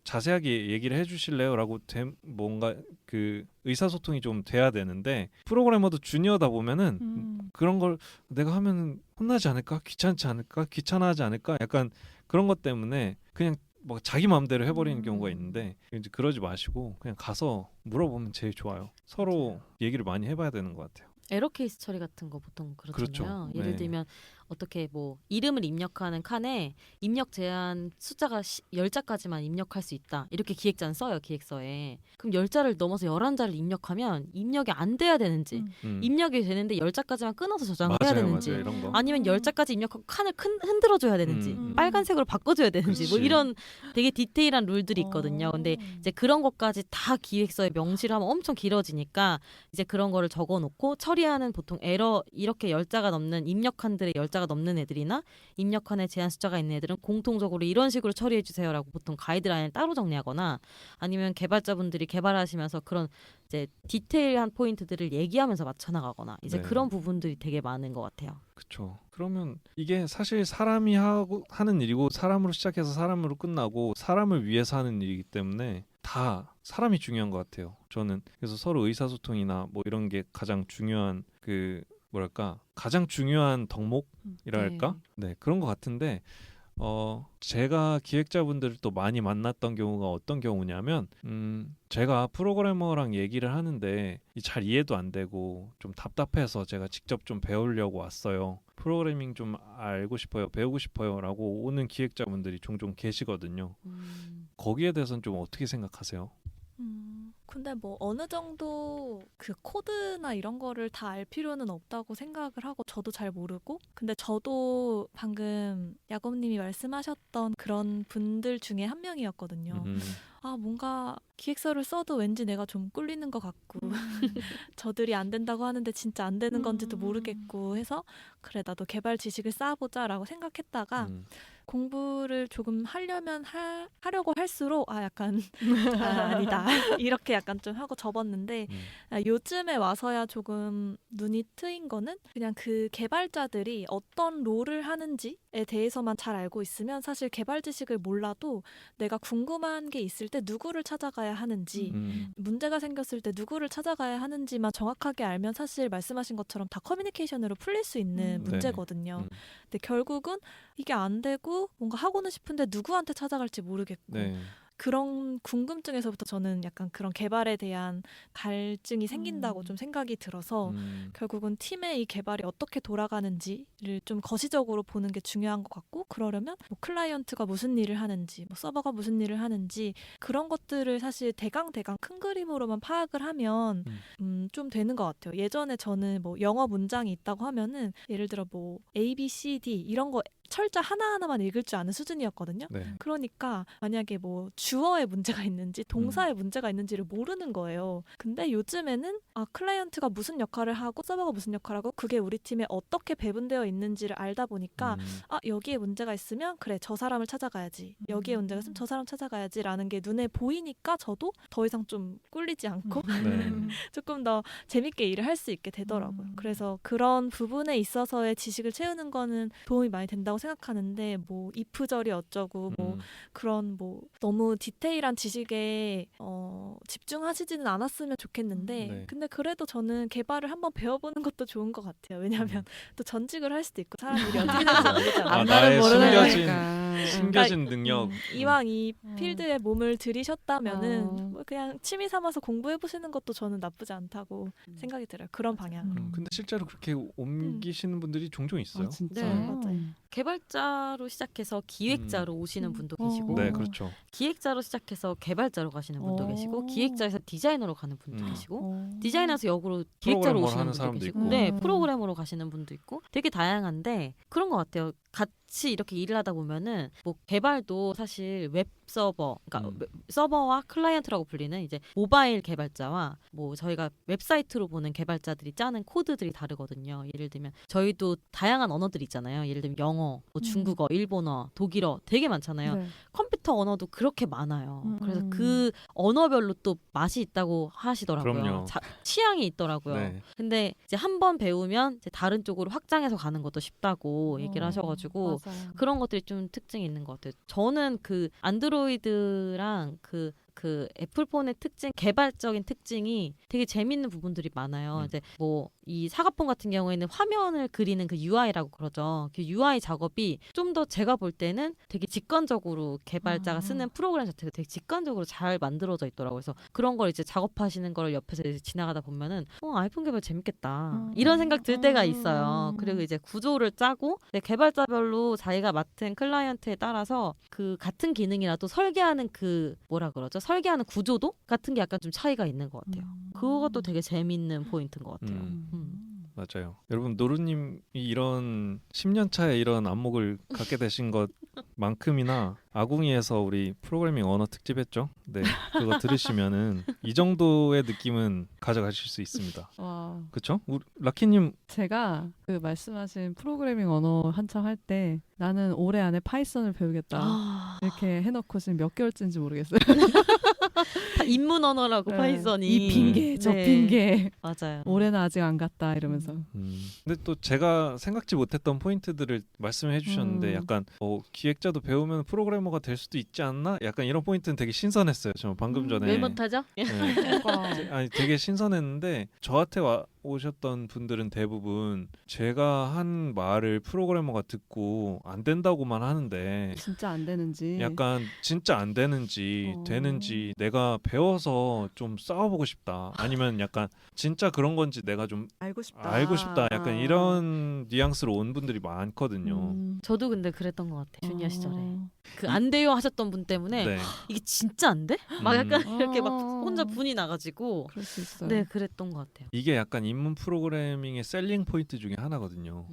자세하게 얘기를 해주실래요라고 뭔가 그 의사소통이 좀 돼야 되는데 프로그래머도 주니어다 보면은 그런 걸 내가 하면 혼나지 않을까 귀찮지 않을까 귀찮아하지 않을까 약간 그런 것 때문에 그냥 막 자기 마음대로 해버리는 경우가 있는데 이제 그러지 마시고 그냥 가서 물어보면 제일 좋아요. 서로 얘기를 많이 해봐야 되는 것 같아요. 에러 케이스 처리 같은 거 보통 그렇잖아요. 그렇죠. 예를 네. 들면 어떻게 뭐 이름을 입력하는 칸에 입력 제한 숫자가 10자까지만 입력할 수 있다. 이렇게 기획자는 써요. 기획서에. 그럼 10자를 넘어서 11자를 입력하면 입력이 안 돼야 되는지 입력이 되는데 10자까지만 끊어서 저장을 해야 되는지 맞아요. 이런 거. 아니면 10자까지 입력하고 칸을 흔들어줘야 되는지 빨간색으로 바꿔줘야 되는지 뭐 그렇지. 이런 되게 디테일한 룰들이 있거든요. 근데 이제 그런 것까지 다 기획서에 명시를 하면 엄청 길어지니까 이제 그런 거를 적어놓고 처리하는 보통 에러 이렇게 10자가 넘는 입력칸들의 10자가 넘는 애들이나 입력칸에 제한 숫자가 있는 애들은 공통적으로 이런 식으로 처리해 주세요라고 보통 가이드라인을 따로 정리하거나 아니면 개발자분들이 개발하시면서 그런 이제 디테일한 포인트들을 얘기하면서 맞춰 나가거나 이제 네. 그런 부분들이 되게 많은 것 같아요. 그렇죠. 그러면 이게 사실 사람이 하는 일이고 사람으로 시작해서 사람으로 끝나고 사람을 위해서 하는 일이기 때문에 다 사람이 중요한 것 같아요. 저는 그래서 서로 의사소통이나 뭐 이런 게 가장 중요한 그 뭐랄까 가장 중요한 덕목이랄까 네 그런 것 같은데 제가 기획자분들을 또 많이 만났던 경우가 어떤 경우냐면 제가 프로그래머랑 얘기를 하는데 잘 이해도 안 되고 좀 답답해서 제가 직접 좀 배우려고 왔어요. 프로그래밍 좀 알고 싶어요. 배우고 싶어요. 라고 오는 기획자분들이 종종 계시거든요. 거기에 대해서는 좀 어떻게 생각하세요? 근데 뭐 어느 정도 그 코드나 이런 거를 다 알 필요는 없다고 생각을 하고 저도 잘 모르고 근데 저도 방금 야곱님이 말씀하셨던 그런 분들 중에 한 명이었거든요. 아 뭔가 기획서를 써도 왠지 내가 좀 꿀리는 것 같고 저들이 안 된다고 하는데 진짜 안 되는 건지도 모르겠고 해서 그래 나도 개발 지식을 쌓아보자라고 생각했다가 공부를 조금 하려고 할수록 약간 아니다 이렇게 약간 좀 하고 접었는데 요즘에 와서야 조금 눈이 트인 거는 그냥 그 개발자들이 어떤 롤을 하는지에 대해서만 잘 알고 있으면 사실 개발 지식을 몰라도 내가 궁금한 게 있을 때 누구를 찾아가야 하는지 문제가 생겼을 때 누구를 찾아가야 하는지만 정확하게 알면 사실 말씀하신 것처럼 다 커뮤니케이션으로 풀릴 수 있는 문제거든요. 근데 결국은 이게 안 되고 뭔가 하고는 싶은데 누구한테 찾아갈지 모르겠고 그런 궁금증에서부터 저는 약간 그런 개발에 대한 갈증이 생긴다고 좀 생각이 들어서 결국은 팀의 이 개발이 어떻게 돌아가는지를 좀 거시적으로 보는 게 중요한 것 같고 그러려면 뭐 클라이언트가 무슨 일을 하는지 뭐 서버가 무슨 일을 하는지 그런 것들을 사실 대강 큰 그림으로만 파악을 하면 좀 되는 것 같아요. 예전에 저는 뭐 영어 문장이 있다고 하면은 예를 들어 뭐 A, B, C, D 이런 거 철자 하나하나만 읽을 줄 아는 수준이었거든요. 그러니까 만약에 뭐 주어에 문제가 있는지 동사에 문제가 있는지를 모르는 거예요. 근데 요즘에는 클라이언트가 무슨 역할을 하고 서버가 무슨 역할을 하고 그게 우리 팀에 어떻게 배분되어 있는지를 알다 보니까 여기에 문제가 있으면 그래 저 사람을 찾아가야지. 여기에 문제가 있으면 저 사람 찾아가야지 라는 게 눈에 보이니까 저도 더 이상 좀 꿀리지 않고 조금 더 재밌게 일을 할 수 있게 되더라고요. 그래서 그런 부분에 있어서의 지식을 채우는 거는 도움이 많이 된다고 생각하는데 뭐 if절이 어쩌고 뭐 그런 뭐 너무 디테일한 지식에 집중하시지는 않았으면 좋겠는데 네. 근데 그래도 저는 개발을 한번 배워보는 것도 좋은 것 같아요. 왜냐하면 또 전직을 할 수도 있고 사람 일이 어떻게 될지 모르잖아요. 아, 앞날은 나의 모르는 숨겨진 거니까. 숨겨진 능력. 이왕 이 필드에 몸을 들이셨다면은 어. 뭐 그냥 취미 삼아서 공부해 보시는 것도 저는 나쁘지 않다고 생각이 들어요. 그런 방향. 근데 실제로 그렇게 옮기시는 분들이 종종 있어요. 아, 진짜. 네. 맞아요. 개발자로 시작해서 기획자로 오시는 분도 어. 계시고 네, 그렇죠. 기획자로 시작해서 개발자로 가시는 분도 어. 계시고 기획자에서 디자이너로 가는 분도 음. 계시고 디자이너에서 역으로 기획자로 프로그래머를 오시는 하는 분도 사람도 계시고 있고. 네, 프로그래머로 가시는 분도 있고 되게 다양한데 그런 것 같아요. 같이 이렇게 일을 하다 보면은 뭐 개발도 사실 웹 서버, 그러니까 서버와 클라이언트라고 불리는 이제 모바일 개발자와 뭐 저희가 웹사이트로 보는 개발자들이 짜는 코드들이 다르거든요. 예를 들면 저희도 다양한 언어들 있잖아요. 예를 들면 영어, 뭐 중국어, 일본어, 독일어 되게 많잖아요. 네. 컴퓨터 언어도 그렇게 많아요. 그래서 음. 그 언어별로 또 맛이 있다고 하시더라고요. 그럼요. 취향이 있더라고요. 네. 근데 이제 한 번 배우면 이제 다른 쪽으로 확장해서 가는 것도 쉽다고 얘기를 하셔가지고 맞아요. 그런 것들이 좀 특징이 있는 것 같아요. 저는 그 안드로이드랑 그 애플폰의 특징, 개발적인 특징이 되게 재밌는 부분들이 많아요. 이제 뭐 이 사과폰 같은 경우에는 화면을 그리는 그 UI라고 그러죠. 그 UI 작업이 좀 더 제가 볼 때는 되게 직관적으로 개발자가 쓰는 프로그램 자체가 되게 직관적으로 잘 만들어져 있더라고요. 그래서 그런 걸 이제 작업하시는 걸 옆에서 이제 지나가다 보면은 아이폰 개발 재밌겠다. 이런 생각 들 때가 있어요. 그리고 이제 구조를 짜고 개발자별로 자기가 맡은 클라이언트에 따라서 그 같은 기능이라도 설계하는 그 뭐라 그러죠? 설계하는 구조도 같은 게 약간 좀 차이가 있는 것 같아요. 그것도 되게 재밌는 포인트인 것 같아요. 맞아요. 여러분 노루님이 이런 10년 차에 이런 안목을 갖게 되신 것만큼이나 아궁이에서 우리 프로그래밍 언어 특집 했죠. 네, 그거 들으시면은 이 정도의 느낌은 가져가실 수 있습니다. 와, 그렇죠? 라키님 제가 그 말씀하신 프로그래밍 언어 한창 할 때 나는 올해 안에 파이썬을 배우겠다 이렇게 해놓고 지금 몇 개월째인지 모르겠어요. 다 입문 언어라고 네. 파이썬이 이 핑계 저 네. 핑계 맞아요. 올해는 아직 안 갔다 이러면서 근데 또 제가 생각지 못했던 포인트들을 말씀해 주셨는데 약간 기획자도 배우면 프로그래머가 될 수도 있지 않나? 약간 이런 포인트는 되게 신선했어요. 저 방금 전에 왜 못하죠? 네. 아니 되게 신선했는데 저한테 오셨던 분들은 대부분 제가 한 말을 프로그래머가 듣고 안 된다고만 하는데 진짜 안 되는지 약간 진짜 안 되는지 되는지 내가 배워서 좀 싸워보고 싶다. 아니면 약간 진짜 그런 건지 내가 좀 알고 싶다. 약간 이런 뉘앙스로 온 분들이 많거든요. 저도 근데 그랬던 것 같아요. 주니어 시절에 어. 그 안 돼요 하셨던 분 때문에 네. 이게 진짜 안 돼? 막 약간 이렇게 막 어. 혼자 분이 나가지고 그럴 수 있어요. 네 그랬던 것 같아요. 이게 약간 입문 프로그래밍의 셀링 포인트 중에 하나거든요.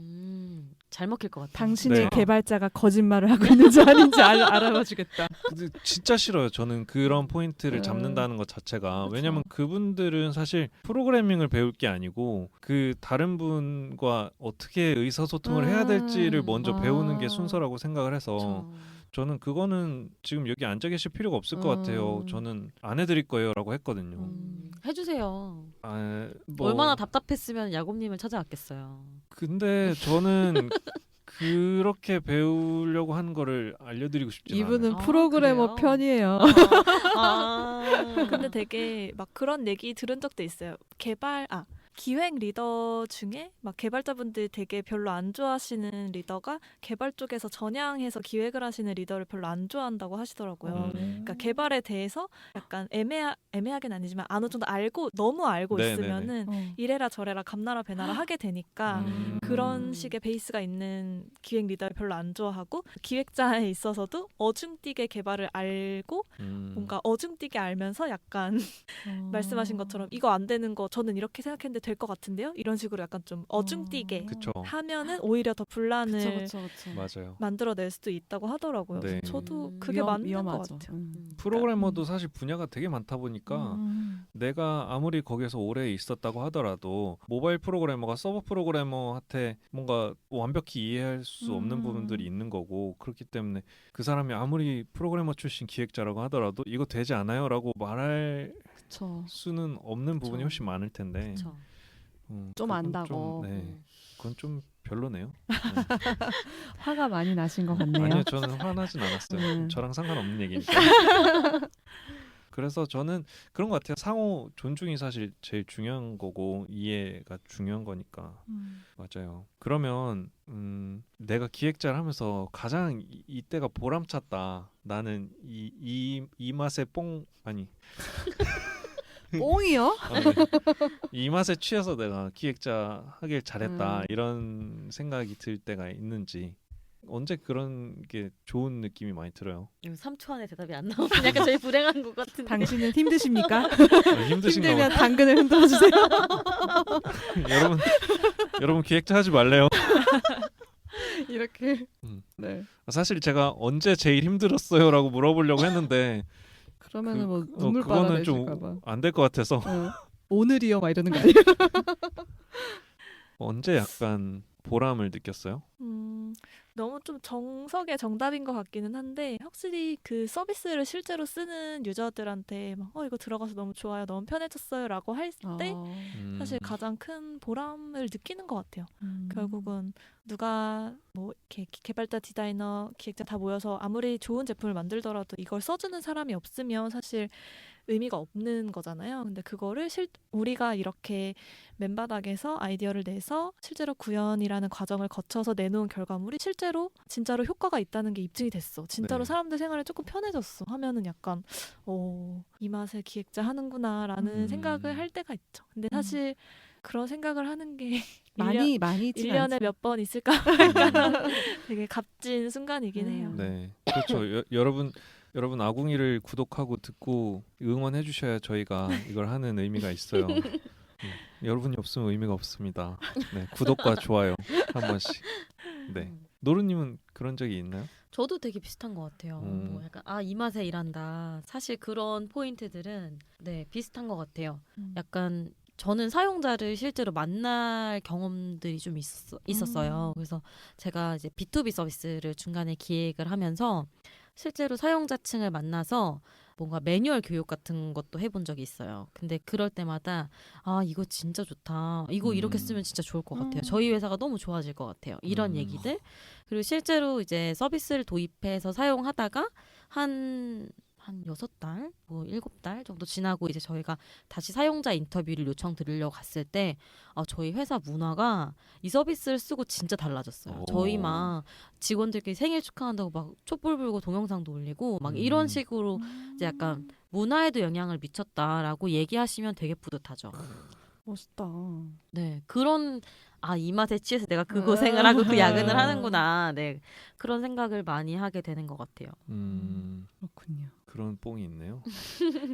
잘 먹힐 것 같아요. 당신의 네. 개발자가 거짓말을 하고 있는지 아닌지 알아봐주겠다. 근데 진짜 싫어요. 저는 그런 포인트를 네. 잡는다는 것 자체가. 그쵸. 왜냐면 그분들은 사실 프로그래밍을 배울 게 아니고 그 다른 분과 어떻게 의사소통을 해야 될지를 먼저 배우는 게 순서라고 생각을 해서 저는 그거는 지금 여기 앉아 계실 필요가 없을 것 같아요. 저는 안 해드릴 거예요라고 했거든요. 해주세요. 뭐 얼마나 답답했으면 야곱님을 찾아왔겠어요. 근데 저는 그렇게 배우려고 하는 거를 알려드리고 싶지 않아요. 이분은 아, 프로그래머 그래요? 편이에요. 근데 되게 막 그런 얘기 들은 적도 있어요. 기획 리더 중에 막 개발자분들 되게 별로 안 좋아하시는 리더가 개발 쪽에서 전향해서 기획을 하시는 리더를 별로 안 좋아한다고 하시더라고요. 그러니까 개발에 대해서 약간 애매하긴 아니지만 어느 정도 너무 알고 네네네. 있으면은 이래라 저래라 감나라 배나라 하게 되니까 그런 식의 베이스가 있는 기획 리더를 별로 안 좋아하고 기획자에 있어서도 어중뛰게 개발을 알고 뭔가 어중뛰게 알면서 약간 말씀하신 것처럼 이거 안 되는 거 저는 이렇게 생각했는데 될 것 같은데요? 이런 식으로 약간 좀 어중뛰게 그쵸. 하면은 오히려 더 분란을 그쵸. 맞아요. 만들어낼 수도 있다고 하더라고요. 네. 저도 그게 맞는 것 위험하죠. 같아요. 프로그래머도 사실 분야가 되게 많다 보니까 내가 아무리 거기에서 오래 있었다고 하더라도 모바일 프로그래머가 서버 프로그래머한테 뭔가 완벽히 이해할 수 없는 부분들이 있는 거고 그렇기 때문에 그 사람이 아무리 프로그래머 출신 기획자라고 하더라도 이거 되지 않아요? 라고 말할 그쵸. 수는 없는 부분이 훨씬 많을 텐데 그쵸. 좀 그건 안다고. 그건 좀 별로네요. 화가 많이 나신 것 같네요. 아니요, 저는 화나진 않았어요. 저랑 상관없는 얘기니까. 그래서 저는 그런 것 같아요. 상호 존중이 사실 제일 중요한 거고 이해가 중요한 거니까. 맞아요. 그러면 내가 기획자를 하면서 가장 이때가 보람찼다. 나는 이 맛에 뽕이요? 이 맛에 취해서 내가 기획자 하길 잘했다. 이런 생각이 들 때가 있는지. 언제 그런 게 좋은 느낌이 많이 들어요. 3초 안에 대답이 안 나오면 약간 저희 불행한 것 같은데. 당신은 힘드십니까? 힘드신 거 힘들면 당근을 흔들어 주세요. 여러분 기획자 하지 말래요. 이렇게. 네. 사실 제가 언제 제일 힘들었어요라고 물어보려고 했는데 그러면은 뭐 눈물 그거는 좀 빨아내실까봐. 안 될 것 같아서 오늘이요, 막 이러는 거 아니에요? 언제 약간 보람을 느꼈어요? 너무 좀 정석의 정답인 것 같기는 한데 확실히 그 서비스를 실제로 쓰는 유저들한테 막 이거 들어가서 너무 좋아요, 너무 편해졌어요라고 할 때 사실 가장 큰 보람을 느끼는 것 같아요. 결국은 누가 뭐 이렇게 개발자, 디자이너, 기획자 다 모여서 아무리 좋은 제품을 만들더라도 이걸 써주는 사람이 없으면 사실 의미가 없는 거잖아요. 근데 그거를 우리가 이렇게 맨바닥에서 아이디어를 내서 실제로 구현이라는 과정을 거쳐서 내놓은 결과물이 실제로 진짜로 효과가 있다는 게 입증이 됐어. 진짜로 사람들 생활이 조금 편해졌어 하면은 약간 이 맛에 기획자 하는구나라는 생각을 할 때가 있죠. 근데 사실 그런 생각을 하는 게 많이 1년에 몇 번 있을까 되게 값진 순간이긴 해요. 네, 그렇죠. 여러분 아궁이를 구독하고 듣고 응원해 주셔야 저희가 이걸 하는 의미가 있어요. 여러분이 없으면 의미가 없습니다. 네, 구독과 좋아요 한 번씩. 네, 노루님은 그런 적이 있나요? 저도 되게 비슷한 것 같아요. 뭐 약간 이 맛에 일한다. 사실 그런 포인트들은 비슷한 것 같아요. 약간 저는 사용자를 실제로 만날 경험들이 좀 있었어요. 그래서 제가 이제 B2B 서비스를 중간에 기획을 하면서 실제로 사용자층을 만나서 뭔가 매뉴얼 교육 같은 것도 해본 적이 있어요. 근데 그럴 때마다 이거 진짜 좋다. 이거 이렇게 쓰면 진짜 좋을 것 같아요. 저희 회사가 너무 좋아질 것 같아요. 이런 얘기들. 그리고 실제로 이제 서비스를 도입해서 사용하다가 한 6달, 뭐 7달 정도 지나고 이제 저희가 다시 사용자 인터뷰를 요청드리려고 갔을 때 저희 회사 문화가 이 서비스를 쓰고 진짜 달라졌어요. 저희 막 직원들끼리 생일 축하한다고 막 촛불 불고 동영상도 올리고 막 이런 식으로 이제 약간 문화에도 영향을 미쳤다라고 얘기하시면 되게 뿌듯하죠. 멋있다. 네, 그런 이 맛에 취해서 내가 그 고생을 하고 그 야근을 하는구나. 네, 그런 생각을 많이 하게 되는 것 같아요. 그렇군요. 그런 뽕이 있네요.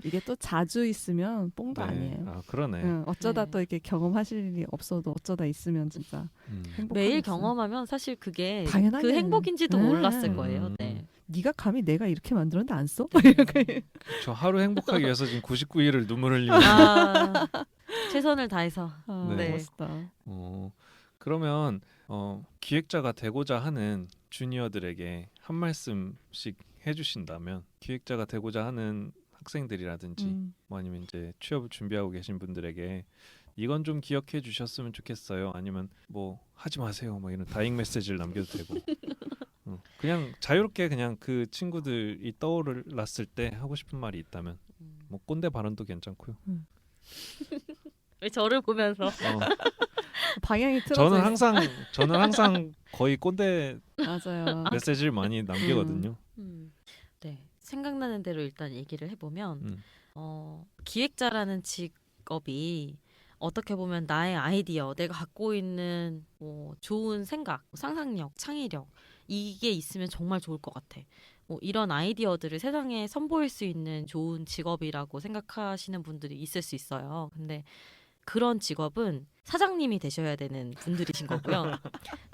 이게 또 자주 있으면 뽕도 아니에요. 그러네. 어쩌다 또 이렇게 경험하실 일이 없어도 어쩌다 있으면 진짜 행복하겠어요. 매일 경험하면 사실 그게 당연하게. 그 행복인지도 몰랐을 거예요. 네. 네가 감히 내가 이렇게 만들었는데 안 써? 저 하루 행복하기 위해서 지금 99일을 눈물 흘리고 최선을 다해서. 네. 멋있다. 그러면 기획자가 되고자 하는 주니어들에게 한 말씀씩 해주신다면, 기획자가 되고자 하는 학생들이라든지 뭐 아니면 이제 취업을 준비하고 계신 분들에게 이건 좀 기억해 주셨으면 좋겠어요. 아니면 뭐 하지 마세요. 뭐 이런 다잉 메시지를 남겨도 되고. 그냥 자유롭게 그냥 그 친구들이 떠올랐을 때 하고 싶은 말이 있다면 뭐 꼰대 발언도 괜찮고요. 왜 저를 보면서 방향이 틀어져. 저는 항상 거의 꼰대 맞아요. 메시지를 많이 남기거든요. 네, 생각나는 대로 일단 얘기를 해보면 기획자라는 직업이 어떻게 보면 나의 아이디어, 내가 갖고 있는 뭐 좋은 생각, 상상력, 창의력 이게 있으면 정말 좋을 것 같아. 뭐 이런 아이디어들을 세상에 선보일 수 있는 좋은 직업이라고 생각하시는 분들이 있을 수 있어요. 근데 그런 직업은 사장님이 되셔야 되는 분들이신 거고요.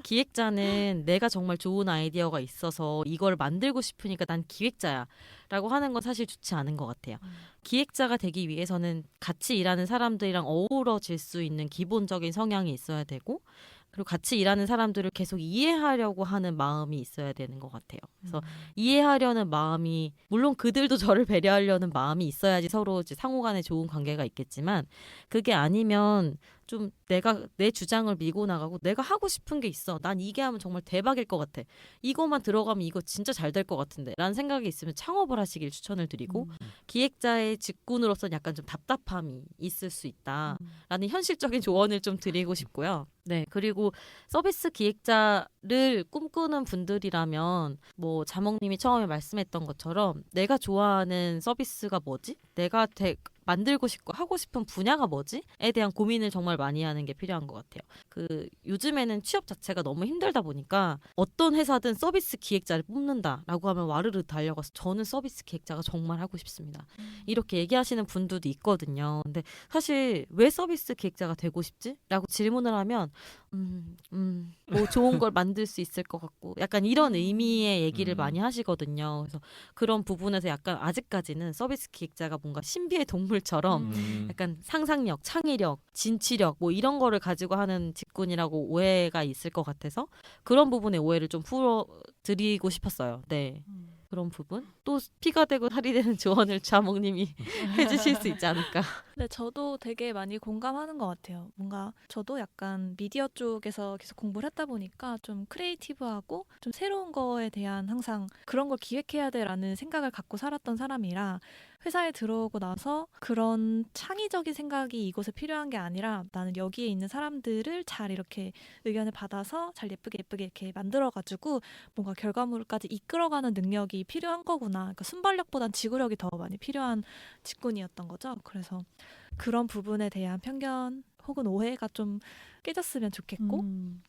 기획자는 내가 정말 좋은 아이디어가 있어서 이걸 만들고 싶으니까 난 기획자야 라고 하는 건 사실 좋지 않은 것 같아요. 기획자가 되기 위해서는 같이 일하는 사람들이랑 어우러질 수 있는 기본적인 성향이 있어야 되고, 그리고 같이 일하는 사람들을 계속 이해하려고 하는 마음이 있어야 되는 것 같아요. 그래서 이해하려는 마음이, 물론 그들도 저를 배려하려는 마음이 있어야지 서로 이제 상호간에 좋은 관계가 있겠지만, 그게 아니면 좀 내가 내 주장을 밀고 나가고 내가 하고 싶은 게 있어. 난 이게 하면 정말 대박일 것 같아. 이거만 들어가면 이거 진짜 잘 될 것 같은데 라는 생각이 있으면 창업을 하시길 추천을 드리고 기획자의 직군으로서는 약간 좀 답답함이 있을 수 있다라는 현실적인 조언을 좀 드리고 싶고요. 네, 그리고 서비스 기획자를 꿈꾸는 분들이라면 뭐 자몽님이 처음에 말씀했던 것처럼 내가 좋아하는 서비스가 뭐지? 내가 만들고 싶고 하고 싶은 분야가 뭐지?에 대한 고민을 정말 많이 하는 게 필요한 것 같아요. 그 요즘에는 취업 자체가 너무 힘들다 보니까 어떤 회사든 서비스 기획자를 뽑는다라고 하면 와르르 달려가서 저는 서비스 기획자가 정말 하고 싶습니다. 이렇게 얘기하시는 분들도 있거든요. 근데 사실 왜 서비스 기획자가 되고 싶지? 라고 질문을 하면 뭐 좋은 걸 만들 수 있을 것 같고 약간 이런 의미의 얘기를 많이 하시거든요. 그래서 그런 부분에서 약간 아직까지는 서비스 기획자가 뭔가 신비의 동물처럼 약간 상상력, 창의력, 진취력 뭐 이런 거를 가지고 하는 직군이라고 오해가 있을 것 같아서 그런 부분의 오해를 좀 풀어드리고 싶었어요. 네. 그런 부분 또 피가 되고 살이 되는 조언을 자몽님이 해주실 수 있지 않을까. 근데 저도 되게 많이 공감하는 것 같아요. 뭔가 저도 약간 미디어 쪽에서 계속 공부를 했다 보니까 좀 크리에이티브하고 좀 새로운 거에 대한 항상 그런 걸 기획해야 돼라는 생각을 갖고 살았던 사람이라 회사에 들어오고 나서 그런 창의적인 생각이 이곳에 필요한 게 아니라 나는 여기에 있는 사람들을 잘 이렇게 의견을 받아서 잘 예쁘게 이렇게 만들어가지고 뭔가 결과물까지 이끌어가는 능력이 필요한 거구나. 그러니까 순발력보단 지구력이 더 많이 필요한 직군이었던 거죠. 그래서 그런 부분에 대한 편견 혹은 오해가 좀 깨졌으면 좋겠고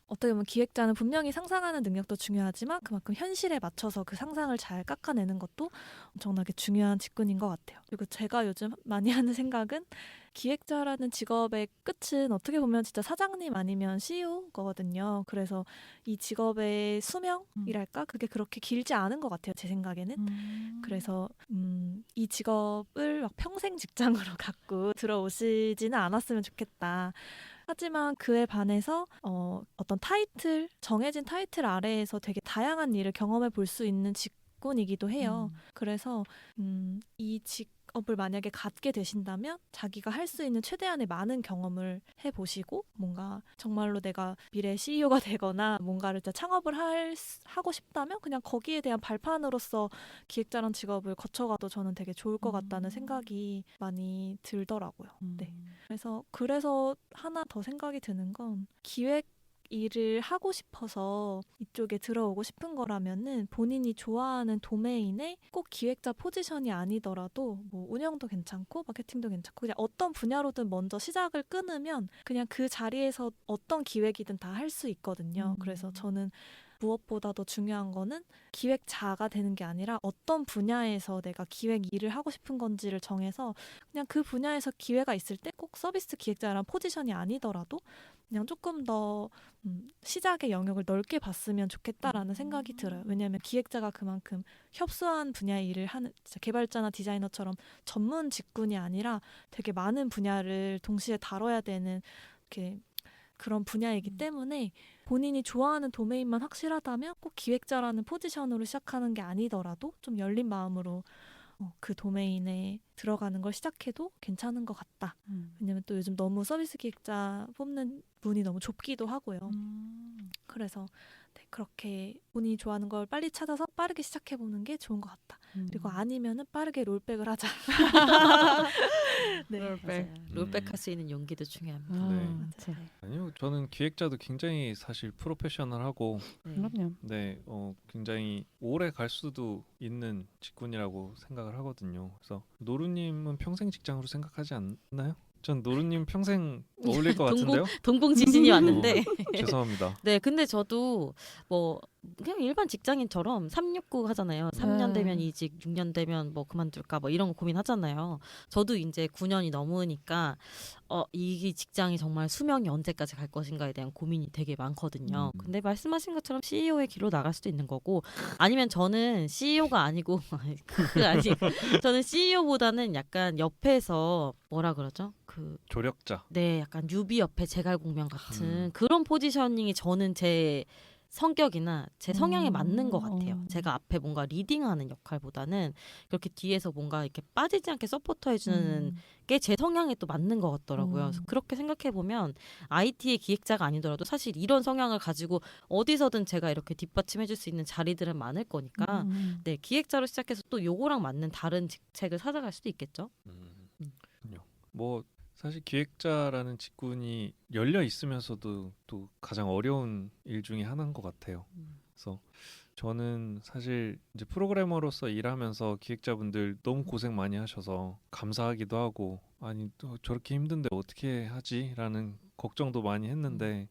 어떻게 보면 기획자는 분명히 상상하는 능력도 중요하지만 그만큼 현실에 맞춰서 그 상상을 잘 깎아내는 것도 엄청나게 중요한 직군인 것 같아요. 그리고 제가 요즘 많이 하는 생각은 기획자라는 직업의 끝은 어떻게 보면 진짜 사장님 아니면 CEO거든요. 그래서 이 직업의 수명이랄까? 그게 그렇게 길지 않은 것 같아요. 제 생각에는. 그래서 이 직업을 막 평생 직장으로 갖고 들어오시지는 않았으면 좋겠다. 하지만 그에 반해서 어떤 타이틀, 정해진 타이틀 아래에서 되게 다양한 일을 경험해 볼 수 있는 직군이기도 해요. 그래서 이 직업을 만약에 갖게 되신다면 자기가 할 수 있는 최대한의 많은 경험을 해보시고 뭔가 정말로 내가 미래 CEO가 되거나 뭔가를 진짜 창업을 하고 싶다면 그냥 거기에 대한 발판으로서 기획자란 직업을 거쳐가도 저는 되게 좋을 것 같다는 생각이 많이 들더라고요. 네. 그래서 하나 더 생각이 드는 건 기획 일을 하고 싶어서 이쪽에 들어오고 싶은 거라면은 본인이 좋아하는 도메인에 꼭 기획자 포지션이 아니더라도 뭐 운영도 괜찮고 마케팅도 괜찮고 그냥 어떤 분야로든 먼저 시작을 끊으면 그냥 그 자리에서 어떤 기획이든 다 할 수 있거든요. 그래서 저는 무엇보다도 중요한 거는 기획자가 되는 게 아니라 어떤 분야에서 내가 기획 일을 하고 싶은 건지를 정해서 그냥 그 분야에서 기회가 있을 때 꼭 서비스 기획자라는 포지션이 아니더라도 그냥 조금 더 시작의 영역을 넓게 봤으면 좋겠다라는 생각이 들어요. 왜냐하면 기획자가 그만큼 협소한 분야의 일을 하는 진짜 개발자나 디자이너처럼 전문 직군이 아니라 되게 많은 분야를 동시에 다뤄야 되는 이렇게 그런 분야이기 때문에 본인이 좋아하는 도메인만 확실하다면 꼭 기획자라는 포지션으로 시작하는 게 아니더라도 좀 열린 마음으로 그 도메인에 들어가는 걸 시작해도 괜찮은 것 같다. 왜냐면 또 요즘 너무 서비스 기획자 뽑는 문이 너무 좁기도 하고요. 그래서 네, 그렇게 본인이 좋아하는 걸 빨리 찾아서 빠르게 시작해보는 게 좋은 것 같다. 그리고 아니면은 빠르게 롤백을 하자. 네. 롤백 할 수 있는 용기도 중요합니다. 네. 아니요, 저는 기획자도 굉장히 사실 프로페셔널하고 그럼요. 네, 굉장히 오래 갈 수도 있는 직군이라고 생각을 하거든요. 그래서 노루님은 평생 직장으로 생각하지 않나요? 전 노루님 평생 어울릴 것 같은데요. 동공 지진이 왔는데. 죄송합니다. 네, 근데 저도 뭐 그냥 일반 직장인처럼 369 하잖아요. 3년 되면 이직, 6년 되면 뭐 그만둘까 뭐 이런 거 고민하잖아요. 저도 이제 9년이 넘으니까 이 직장이 정말 수명이 언제까지 갈 것인가에 대한 고민이 되게 많거든요. 근데 말씀하신 것처럼 CEO의 길로 나갈 수도 있는 거고 아니면 저는 CEO가 아니고 저는 CEO보다는 약간 옆에서 뭐라 그러죠? 그 조력자. 네, 약간 뉴비 옆에 제갈공명 같은 그런 포지셔닝이 저는 제 성격이나 제 성향에 맞는 것 같아요. 제가 앞에 뭔가 리딩하는 역할보다는 그렇게 뒤에서 뭔가 이렇게 빠지지 않게 서포터해주는 게 제 성향에 또 맞는 것 같더라고요. 그래서 그렇게 생각해 보면 IT의 기획자가 아니더라도 사실 이런 성향을 가지고 어디서든 제가 이렇게 뒷받침해줄 수 있는 자리들은 많을 거니까 네, 기획자로 시작해서 또 요거랑 맞는 다른 직책을 찾아갈 수도 있겠죠. 그렇군요. 뭐 사실 기획자라는 직군이 열려 있으면서도 또 가장 어려운 일 중에 하나인 것 같아요. 그래서 저는 사실 이제 프로그래머로서 일하면서 기획자분들 너무 고생 많이 하셔서 감사하기도 하고, 아니 또 저렇게 힘든데 어떻게 하지라는 걱정도 많이 했는데,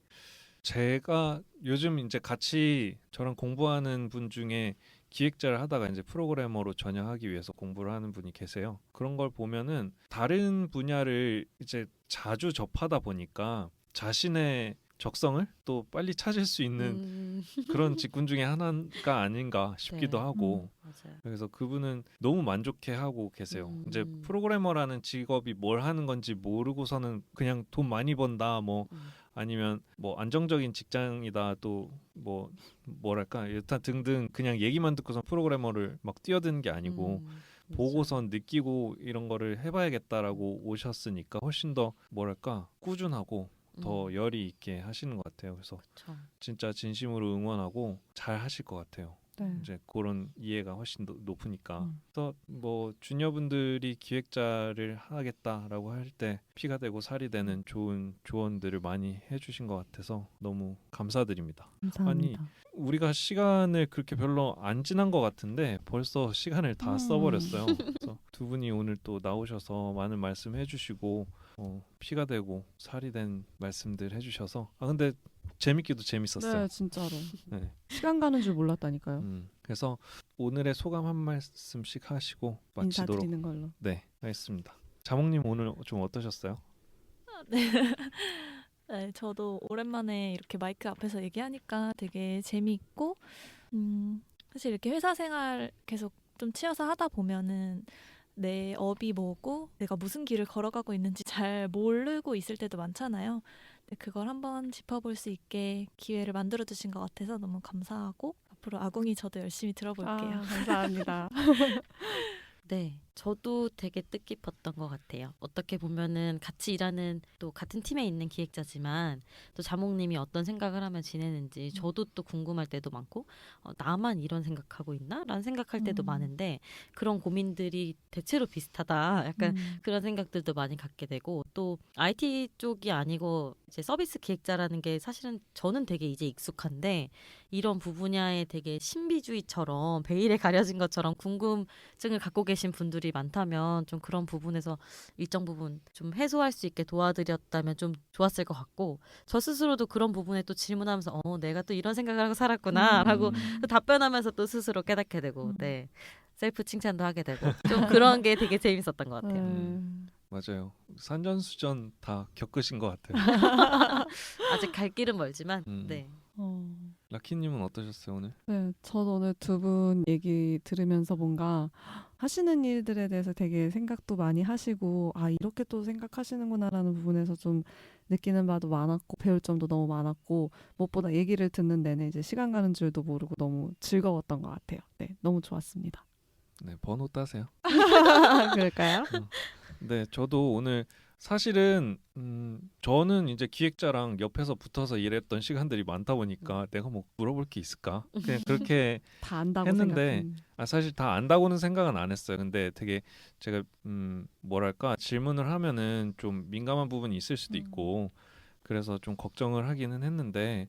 제가 요즘 이제 같이 저랑 공부하는 분 중에 기획자를 하다가 이제 프로그래머로 전향하기 위해서 공부를 하는 분이 계세요. 그런 걸 보면은 다른 분야를 이제 자주 접하다 보니까 자신의 적성을 또 빨리 찾을 수 있는 그런 직군 중에 하나가 아닌가 싶기도 네. 하고, 맞아요. 그래서 그분은 너무 만족해 하고 계세요. 이제 프로그래머라는 직업이 뭘 하는 건지 모르고서는 그냥 돈 많이 번다, 뭐 아니면 뭐 안정적인 직장이다, 또 뭐 뭐랄까 일단 등등 그냥 얘기만 듣고선 프로그래머를 막 뛰어드는 게 아니고 보고선 느끼고 이런 거를 해봐야겠다라고 오셨으니까 훨씬 더 뭐랄까 꾸준하고 더 열이 있게 하시는 것 같아요. 그래서 그쵸. 진짜 진심으로 응원하고 잘 하실 것 같아요. 네. 이제 그런 이해가 훨씬 더 높으니까. 그래서 뭐 주니어분들이 기획자를 하겠다라고 할 때 피가 되고 살이 되는 좋은 조언들을 많이 해주신 것 같아서 너무 감사드립니다. 감사합니다. 우리가 시간을 그렇게 별로 안 지난 것 같은데 벌써 시간을 다 써버렸어요. 그래서 두 분이 오늘 또 나오셔서 많은 말씀 해주시고 피가 되고 살이 된 말씀들 해주셔서 근데 재밌기도 재밌었어요. 네, 진짜로. 네. 시간 가는 줄 몰랐다니까요. 그래서 오늘의 소감 한 말씀씩 하시고 마치도록 인사드리는 걸로. 네, 하겠습니다. 자몽님 오늘 좀 어떠셨어요? 네, 저도 오랜만에 이렇게 마이크 앞에서 얘기하니까 되게 재미있고, 사실 이렇게 회사 생활 계속 좀 치여서 하다 보면은 내 업이 뭐고 내가 무슨 길을 걸어가고 있는지 잘 모르고 있을 때도 많잖아요. 근데 그걸 한번 짚어볼 수 있게 기회를 만들어주신 것 같아서 너무 감사하고 앞으로 아궁이 저도 열심히 들어볼게요. 감사합니다. 네, 저도 되게 뜻깊었던 것 같아요. 어떻게 보면은 같이 일하는 또 같은 팀에 있는 기획자지만 또 자몽님이 어떤 생각을 하면 지내는지 저도 또 궁금할 때도 많고 나만 이런 생각하고 있나? 라는 생각할 때도 많은데 그런 고민들이 대체로 비슷하다. 약간 그런 생각들도 많이 갖게 되고 또 IT 쪽이 아니고 이제 서비스 기획자라는 게 사실은 저는 되게 이제 익숙한데 이런 부분야에 되게 신비주의처럼 베일에 가려진 것처럼 궁금증을 갖고 계신 분들이 많다면 좀 그런 부분에서 일정 부분 좀 해소할 수 있게 도와드렸다면 좀 좋았을 것 같고 저 스스로도 그런 부분에 또 질문하면서 내가 또 이런 생각을 하고 살았구나 라고 또 답변하면서 또 스스로 깨닫게 되고 네 셀프 칭찬도 하게 되고 좀 그런 게 되게 재밌었던 것 같아요. 맞아요. 산전수전 다 겪으신 것 같아요. 아직 갈 길은 멀지만 네. 라키님은 어떠셨어요 오늘? 네, 저도 오늘 두 분 얘기 들으면서 뭔가 하시는 일들에 대해서 되게 생각도 많이 하시고 이렇게 또 생각하시는구나라는 부분에서 좀 느끼는 바도 많았고 배울 점도 너무 많았고 무엇보다 얘기를 듣는 내내 이제 시간 가는 줄도 모르고 너무 즐거웠던 것 같아요. 네, 너무 좋았습니다. 네, 번호 따세요. 그럴까요? 네, 저도 오늘 사실은 저는 이제 기획자랑 옆에서 붙어서 일했던 시간들이 많다 보니까 내가 뭐 물어볼 게 있을까? 그냥 그렇게 다 안다고 했는데 생각했는데. 사실 다 안다고는 생각은 안 했어요. 근데 되게 제가 뭐랄까 질문을 하면은 좀 민감한 부분이 있을 수도 있고 그래서 좀 걱정을 하기는 했는데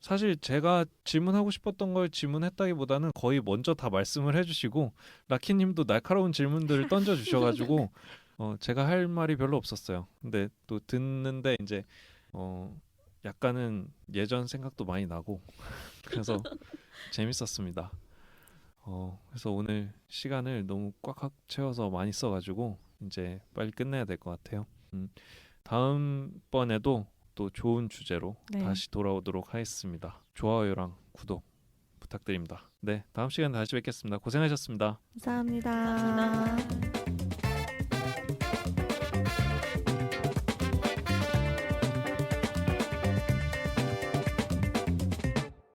사실 제가 질문하고 싶었던 걸 질문했다기보다는 거의 먼저 다 말씀을 해주시고 라키님도 날카로운 질문들을 던져주셔가지고 제가 할 말이 별로 없었어요. 근데 또 듣는데 이제 약간은 예전 생각도 많이 나고 그래서 재밌었습니다. 그래서 오늘 시간을 너무 꽉꽉 채워서 많이 써가지고 이제 빨리 끝내야 될 것 같아요. 다음번에도 또 좋은 주제로 네. 다시 돌아오도록 하겠습니다. 좋아요랑 구독 부탁드립니다. 네, 다음 시간에 다시 뵙겠습니다. 고생하셨습니다. 감사합니다. 감사합니다.